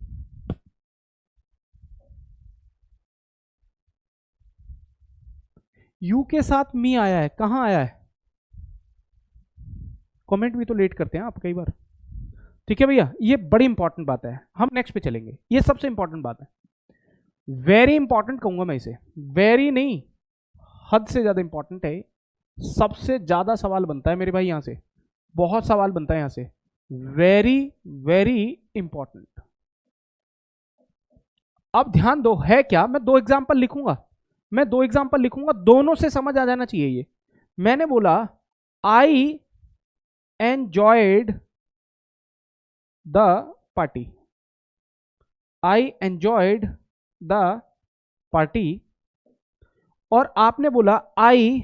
यू के साथ मी आया है, कहां आया है? कमेंट भी तो लेट करते हैं आप कई बार। ठीक है भैया, ये बड़ी इंपॉर्टेंट बात है, हम नेक्स्ट पे चलेंगे, ये सबसे इंपॉर्टेंट बात है, वेरी इंपॉर्टेंट कहूंगा मैं इसे, वेरी नहीं, हद से ज्यादा इंपॉर्टेंट है, सबसे ज्यादा सवाल बनता है मेरे भाई यहां से, बहुत सवाल बनता है यहां से, वेरी वेरी इंपॉर्टेंट। अब ध्यान दो, है क्या, मैं दो एग्जांपल लिखूंगा, मैं दो एग्जांपल लिखूंगा, दोनों से समझ आ जाना चाहिए ये। मैंने बोला I enjoyed the party, I enjoyed the party, और आपने बोला I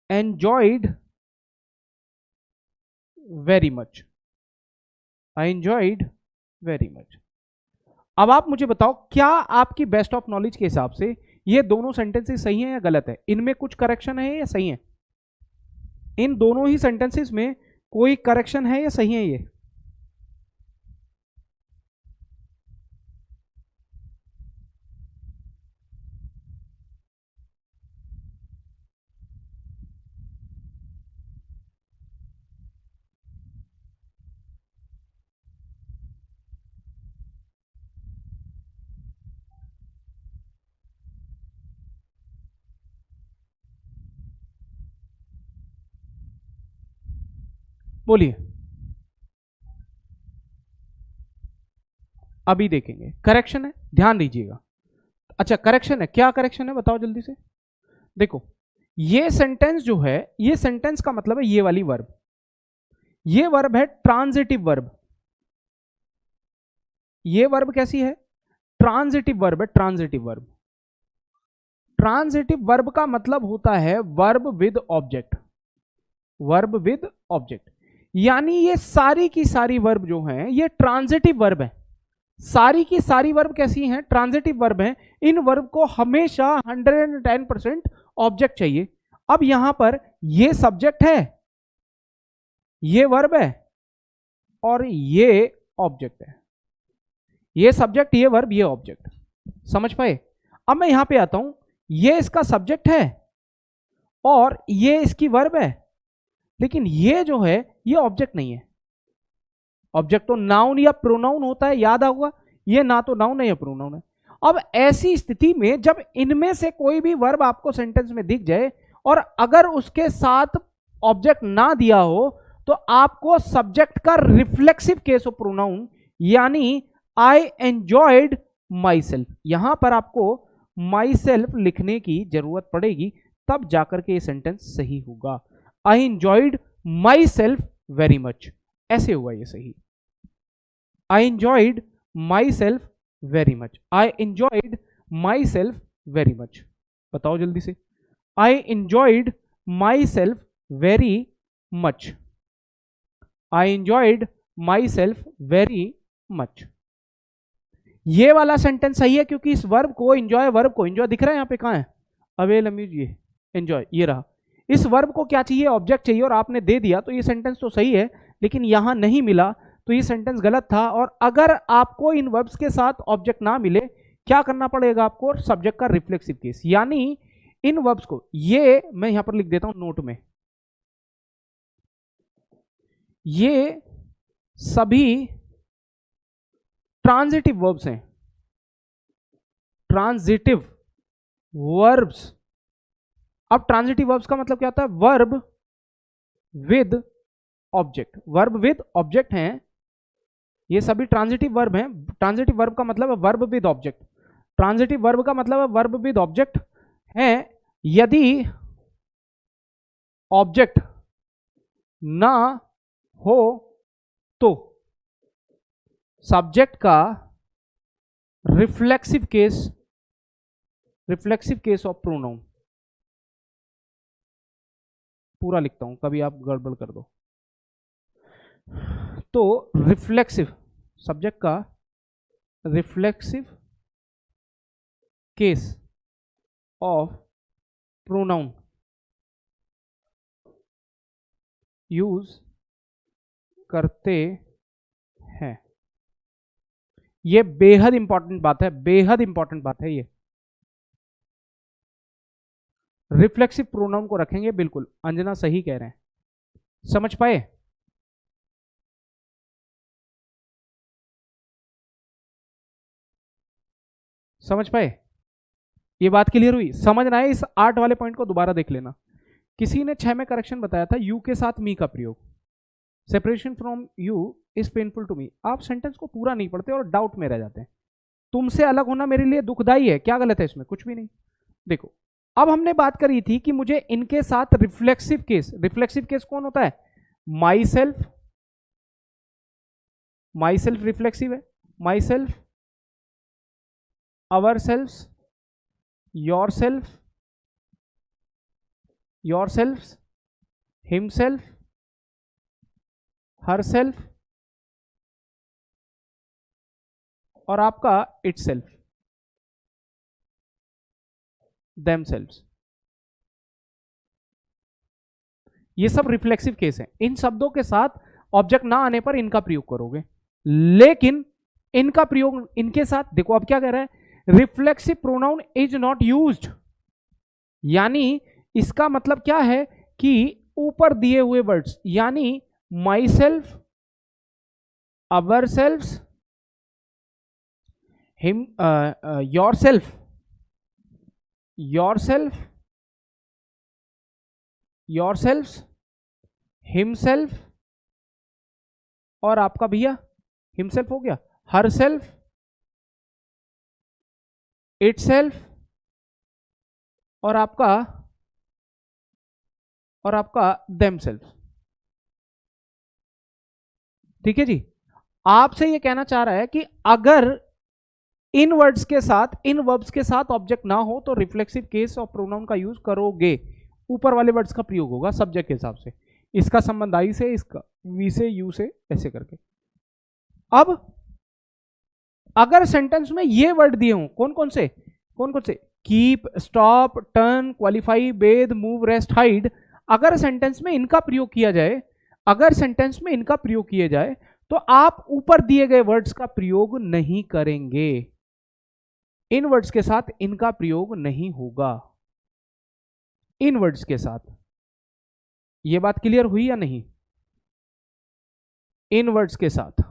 enjoyed very much, I enjoyed very much. अब आप मुझे बताओ, क्या आपकी बेस्ट ऑफ नॉलेज के हिसाब से ये दोनों सेंटेंसेस सही हैं या गलत है, इनमें कुछ करेक्शन है या सही है, इन दोनों ही सेंटेंसेस में कोई करेक्शन है या सही है ये? बोलिए, अभी देखेंगे, करेक्शन है, ध्यान दीजिएगा। अच्छा करेक्शन है, क्या करेक्शन है बताओ जल्दी से। देखो ये सेंटेंस जो है, ये सेंटेंस का मतलब है ये वाली वर्ब, ये वर्ब है ट्रांजिटिव वर्ब, ये वर्ब कैसी है, ट्रांजिटिव वर्ब है, ट्रांजिटिव वर्ब। ट्रांजिटिव वर्ब का मतलब होता है verb with object, verb with object, यानी ये सारी की सारी वर्ब जो हैं ये ट्रांजिटिव वर्ब है, सारी की सारी वर्ब कैसी हैं, ट्रांजिटिव वर्ब हैं। इन वर्ब को हमेशा 110% ऑब्जेक्ट चाहिए। अब यहां पर ये सब्जेक्ट है, ये वर्ब है, और ये ऑब्जेक्ट है, ये सब्जेक्ट, ये वर्ब, ये ऑब्जेक्ट, समझ पाए। अब मैं यहां पे आता हूं, ये इसका सब्जेक्ट है और ये इसकी वर्ब है, लेकिन ये जो है ये ऑब्जेक्ट नहीं है। ऑब्जेक्ट तो नाउन या प्रोनाउन होता है, याद होगा, ये ना तो नाउन है या प्रोनाउन है। अब ऐसी स्थिति में जब इनमें से कोई भी वर्ब आपको सेंटेंस में दिख जाए और अगर उसके साथ ऑब्जेक्ट ना दिया हो, तो आपको सब्जेक्ट का रिफ्लेक्सिव केस ऑफ प्रोनाउन, यानी आई एंजॉयड माई सेल्फ, यहां पर आपको माई सेल्फ लिखने की जरूरत पड़ेगी, तब जाकर के ये सेंटेंस सही होगा। I enjoyed my self very much, ऐसे हुआ ये सही। I enjoyed my self very much, I enjoyed my self very much, बताओ जल्दी से, I enjoyed my self very much, I enjoyed my self very much. ये वाला सेंटेंस सही है क्योंकि इस वर्ब को एंजॉय, वर्ब को एंजॉय दिख रहा है यहां पे, कहां है, अवेल अम्यूज, ये एंजॉय, ये रहा। इस वर्ब को क्या चाहिए, ऑब्जेक्ट चाहिए, और आपने दे दिया, तो ये सेंटेंस तो सही है, लेकिन यहां नहीं मिला तो ये सेंटेंस गलत था। और अगर आपको इन वर्ब्स के साथ ऑब्जेक्ट ना मिले, क्या करना पड़ेगा आपको, सब्जेक्ट का रिफ्लेक्सिव केस, यानी इन वर्ब्स को, ये मैं यहां पर लिख देता हूं नोट में, ये सभी ट्रांजिटिव वर्ब्स हैं, ट्रांजिटिव वर्ब्स। अब ट्रांजिटिव वर्ब्स का मतलब क्या होता है, verb with object, verb with object हैं, ये सभी ट्रांजिटिव वर्ब हैं। ट्रांजिटिव वर्ब का मतलब है verb with object, transitive verb का मतलब है वर्ब विद ऑब्जेक्ट है। यदि ऑब्जेक्ट ना हो तो सब्जेक्ट का reflexive case, reflexive case of pronoun, पूरा लिखता हूं कभी आप गड़बड़ कर दो, तो रिफ्लेक्सिव, सब्जेक्ट का reflexive case of pronoun use करते हैं। ये बेहद इंपॉर्टेंट बात है, बेहद इंपॉर्टेंट बात है ये, रिफ्लेक्सिव प्रोनाउन को रखेंगे, बिल्कुल अंजना सही कह रहे हैं, समझ पाए। समझ पाए? ये बात क्लियर हुई? समझ ना आए इस 8 वाले पॉइंट को दोबारा देख लेना। किसी ने 6 में करेक्शन बताया था, यू के साथ मी का प्रयोग, separation from you is painful to me. आप सेंटेंस को पूरा नहीं पढ़ते और डाउट में रह जाते हैं। तुमसे अलग होना मेरे लिए दुखदाई है, क्या गलत है इसमें? कुछ भी नहीं। देखो, अब हमने बात करी थी कि मुझे इनके साथ रिफ्लेक्सिव केस कौन होता है? माई सेल्फ रिफ्लेक्सिव है, my self, our self, your self, himself, her self और आपका इट सेल्फ, देम सेल्फ। ये सब रिफ्लेक्सिव केस है। इन शब्दों के साथ ऑब्जेक्ट ना आने पर इनका प्रयोग करोगे, लेकिन इनका प्रयोग इनके साथ, देखो अब क्या कह रहा है, reflexive pronoun is not used, यानी इसका मतलब क्या है कि ऊपर दिए हुए वर्ड्स, यानी my self, our self, him, your self, himself और आपका भैया हिमसेल्फ हो गया, हर सेल्फ, इट सेल्फ और आपका देम सेल्फ। ठीक है जी। आपसे ये कहना चाह रहा है कि अगर इन वर्ड्स के साथ, इन वर्ब्स के साथ ऑब्जेक्ट ना हो तो रिफ्लेक्सिव केस ऑफ प्रोनाउन का यूज करोगे, ऊपर वाले वर्ड्स का प्रयोग होगा सब्जेक्ट के हिसाब से, इसका संबंध आई से, इसका वी से, यू से, ऐसे करके। अब अगर सेंटेंस में ये वर्ड दिए हों, कौन कौन से, keep, stop, turn, qualify, bathe, move, rest, hide, अगर सेंटेंस में इनका प्रयोग किया जाए, तो आप ऊपर दिए गए वर्ड्स का प्रयोग नहीं करेंगे, इन वर्ड्स के साथ इनका प्रयोग नहीं होगा, इन वर्ड्स के साथ। यह बात क्लियर हुई या नहीं? इन वर्ड्स के साथ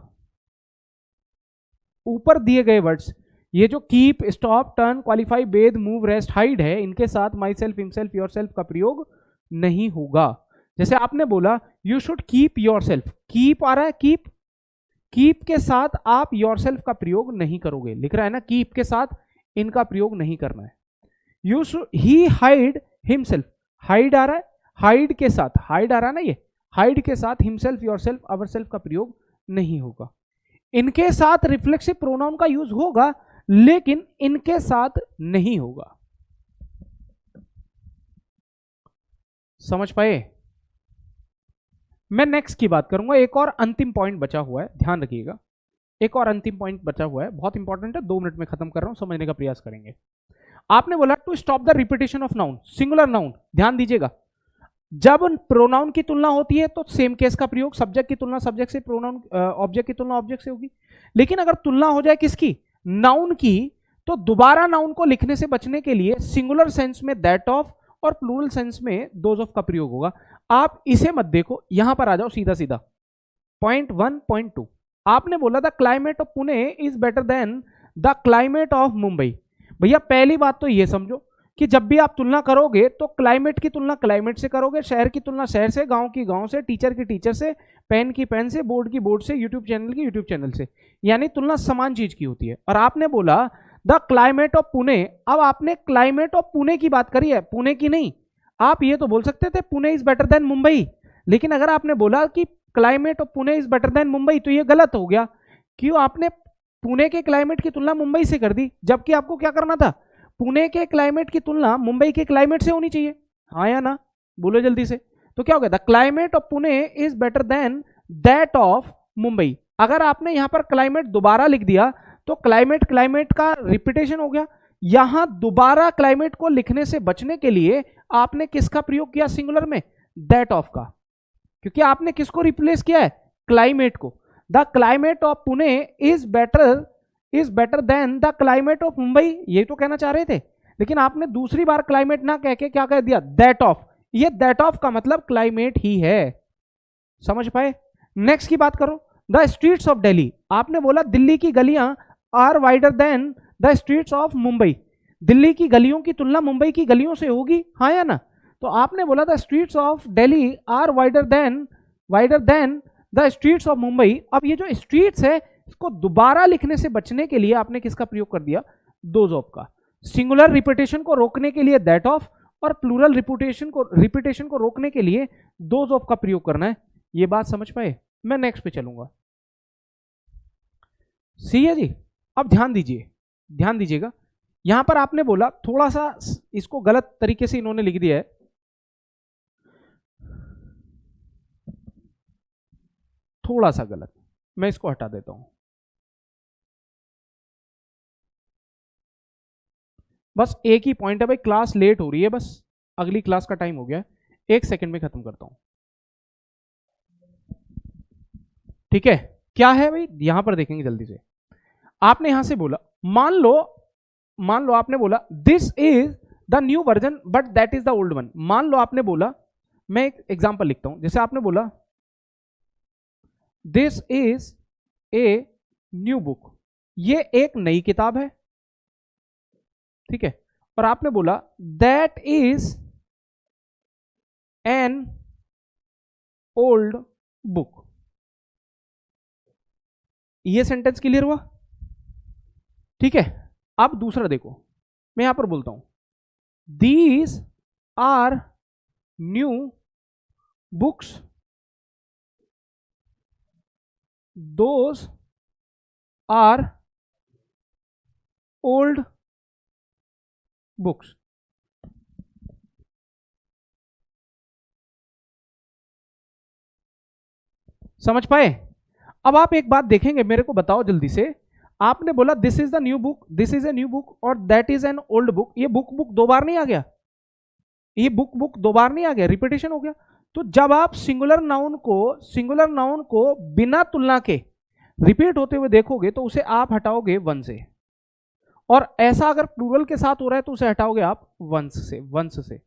ऊपर दिए गए वर्ड्स, ये जो keep, stop, turn, qualify, bathe, move, rest, hide है, इनके साथ myself, himself, yourself का प्रयोग नहीं होगा। जैसे आपने बोला you should keep yourself, keep आ रहा है, कीप के साथ आप योर सेल्फ का प्रयोग नहीं करोगे, लिख रहा है ना, कीप के साथ इनका प्रयोग नहीं करना है। You should, he hide himself, hide आ रहा है, हाइड के साथ, हाइड आ रहा है ना, ये हाइड के साथ himself, your self, our self का प्रयोग नहीं होगा। इनके साथ रिफ्लेक्सिव प्रोनाउन का यूज होगा, लेकिन इनके साथ नहीं होगा। समझ पाए? मैं नेक्स्ट की बात करूंगा। एक और अंतिम पॉइंट बचा हुआ है, ध्यान रखिएगा, एक और अंतिम पॉइंट बचा हुआ है, बहुत इंपॉर्टेंट है, 2 मिनट में खत्म कर रहा हूं, समझने का प्रयास करेंगे। आपने बोला to stop the repetition of noun, singular noun, ध्यान दीजिएगा, जब प्रोनाउन की तुलना होती है तो सेम केस का प्रयोग, सब्जेक्ट की तुलना सब्जेक्ट से, प्रोनाउन, ऑब्जेक्ट की तुलना ऑब्जेक्ट से होगी। लेकिन अगर तुलना हो जाए किसकी, नाउन की, तो दोबारा नाउन को लिखने से बचने के लिए सिंगुलर सेंस में दैट ऑफ और प्लूरल सेंस में दोज ऑफ का प्रयोग होगा। आप इसे मत देखो, यहां पर आ जाओ सीधा सीधा, पॉइंट 1.2। आपने बोला the climate of Pune is better than the climate of Mumbai. भैया पहली बात तो ये समझो कि जब भी आप तुलना करोगे तो क्लाइमेट की तुलना क्लाइमेट से करोगे, शहर की तुलना शहर से, गांव की गांव से, टीचर की टीचर से, पेन की पेन से, बोर्ड की बोर्ड से, यूट्यूब चैनल की यूट्यूब चैनल से, यानी तुलना समान चीज की होती है। और आपने बोला द क्लाइमेट ऑफ पुणे, अब आपने क्लाइमेट ऑफ पुणे की बात करी है, पुणे की नहीं। आप ये तो बोल सकते थे Pune is better than Mumbai, लेकिन अगर आपने बोला कि climate of Pune is better than Mumbai तो ये गलत हो गया। क्यों? आपने पुणे के क्लाइमेट की तुलना मुंबई से कर दी, जबकि आपको क्या करना था, पुणे के क्लाइमेट की तुलना मुंबई के क्लाइमेट से होनी चाहिए, हाँ या ना, बोलो जल्दी से। तो क्या हो गया, the climate of Pune is better than that of Mumbai. अगर आपने यहां पर क्लाइमेट दोबारा लिख दिया तो क्लाइमेट का रिपीटेशन हो गया। यहां दोबारा क्लाइमेट को लिखने से बचने के लिए आपने किसका प्रयोग किया सिंगुलर में, दैट ऑफ का, क्योंकि आपने किसको रिप्लेस किया है, क्लाइमेट को। The climate of Pune is better than the climate of Mumbai, ये तो कहना चाह रहे थे, लेकिन आपने दूसरी बार क्लाइमेट ना कह के क्या कह दिया, दैट ऑफ। ये दैट ऑफ का मतलब क्लाइमेट ही है, समझ पाए? नेक्स्ट की बात करो, द स्ट्रीट्स ऑफ दिल्ली। आपने बोला दिल्ली की गलियां are wider than the streets of Mumbai, Delhi की गलियों की तुलना मुंबई की गलियों से होगी, हाँ या ना? तो आपने बोला the streets of Delhi are wider than the streets of Mumbai. अब ये जो स्ट्रीट्स है इसको दोबारा लिखने से बचने के लिए आपने किसका प्रयोग कर दिया? दोज ऑफ का। सिंगुलर रिपीटेशन को रोकने के लिए दैट ऑफ, और प्लूरल रिपीटेशन को रोकने के लिए दोज ऑफ का प्रयोग करना है। ये बात समझ पाए? मैं नेक्स्ट पे चलूंगा। सही है जी। अब ध्यान दीजिएगा, यहां पर आपने बोला थोड़ा सा इसको गलत तरीके से इन्होंने लिख दिया है, थोड़ा सा गलत, मैं इसको हटा देता हूं। बस एक ही पॉइंट है भाई, क्लास लेट हो रही है, बस अगली क्लास का टाइम हो गया है, 1 सेकंड में खत्म करता हूं। ठीक है, क्या है भाई, यहां पर देखेंगे जल्दी से। आपने यहां से बोला, मान लो आपने बोला this is the new version but that is the old one. मान लो आपने बोला, मैं एक एग्जांपल लिखता हूं, जैसे आपने बोला this is a new book, ये एक नई किताब है, ठीक है, और आपने बोला that is an old book. ये सेंटेंस क्लियर हुआ? ठीक है, अब दूसरा देखो, मैं यहां पर बोलता हूं these are new books, those are old books. समझ पाए? अब आप एक बात देखेंगे, मेरे को बताओ जल्दी से, आपने बोला this is the new book, this is a new book और that is an old book. ये बुक दो बार नहीं आ गया? ये बुक दो बार नहीं आ गया, रिपीटेशन हो गया। तो जब आप सिंगुलर नाउन को बिना तुलना के रिपीट होते हुए देखोगे तो उसे आप हटाओगे वन से, और ऐसा अगर प्लूरल के साथ हो रहा है तो उसे हटाओगे आप वंस से।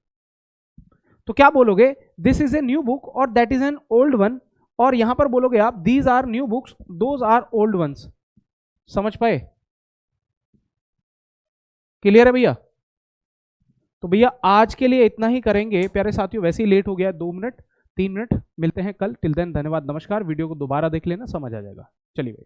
तो क्या बोलोगे? This is a new book और that is an old one, और यहां पर बोलोगे आप these are new books, those are old ones. समझ पाए? क्लियर है भैया? तो भैया आज के लिए इतना ही करेंगे प्यारे साथियों, वैसे ही लेट हो गया 2 मिनट 3 मिनट, मिलते हैं कल। टिल देन धन्यवाद, नमस्कार। वीडियो को दोबारा देख लेना, समझ आ जाएगा। चलिए भाई।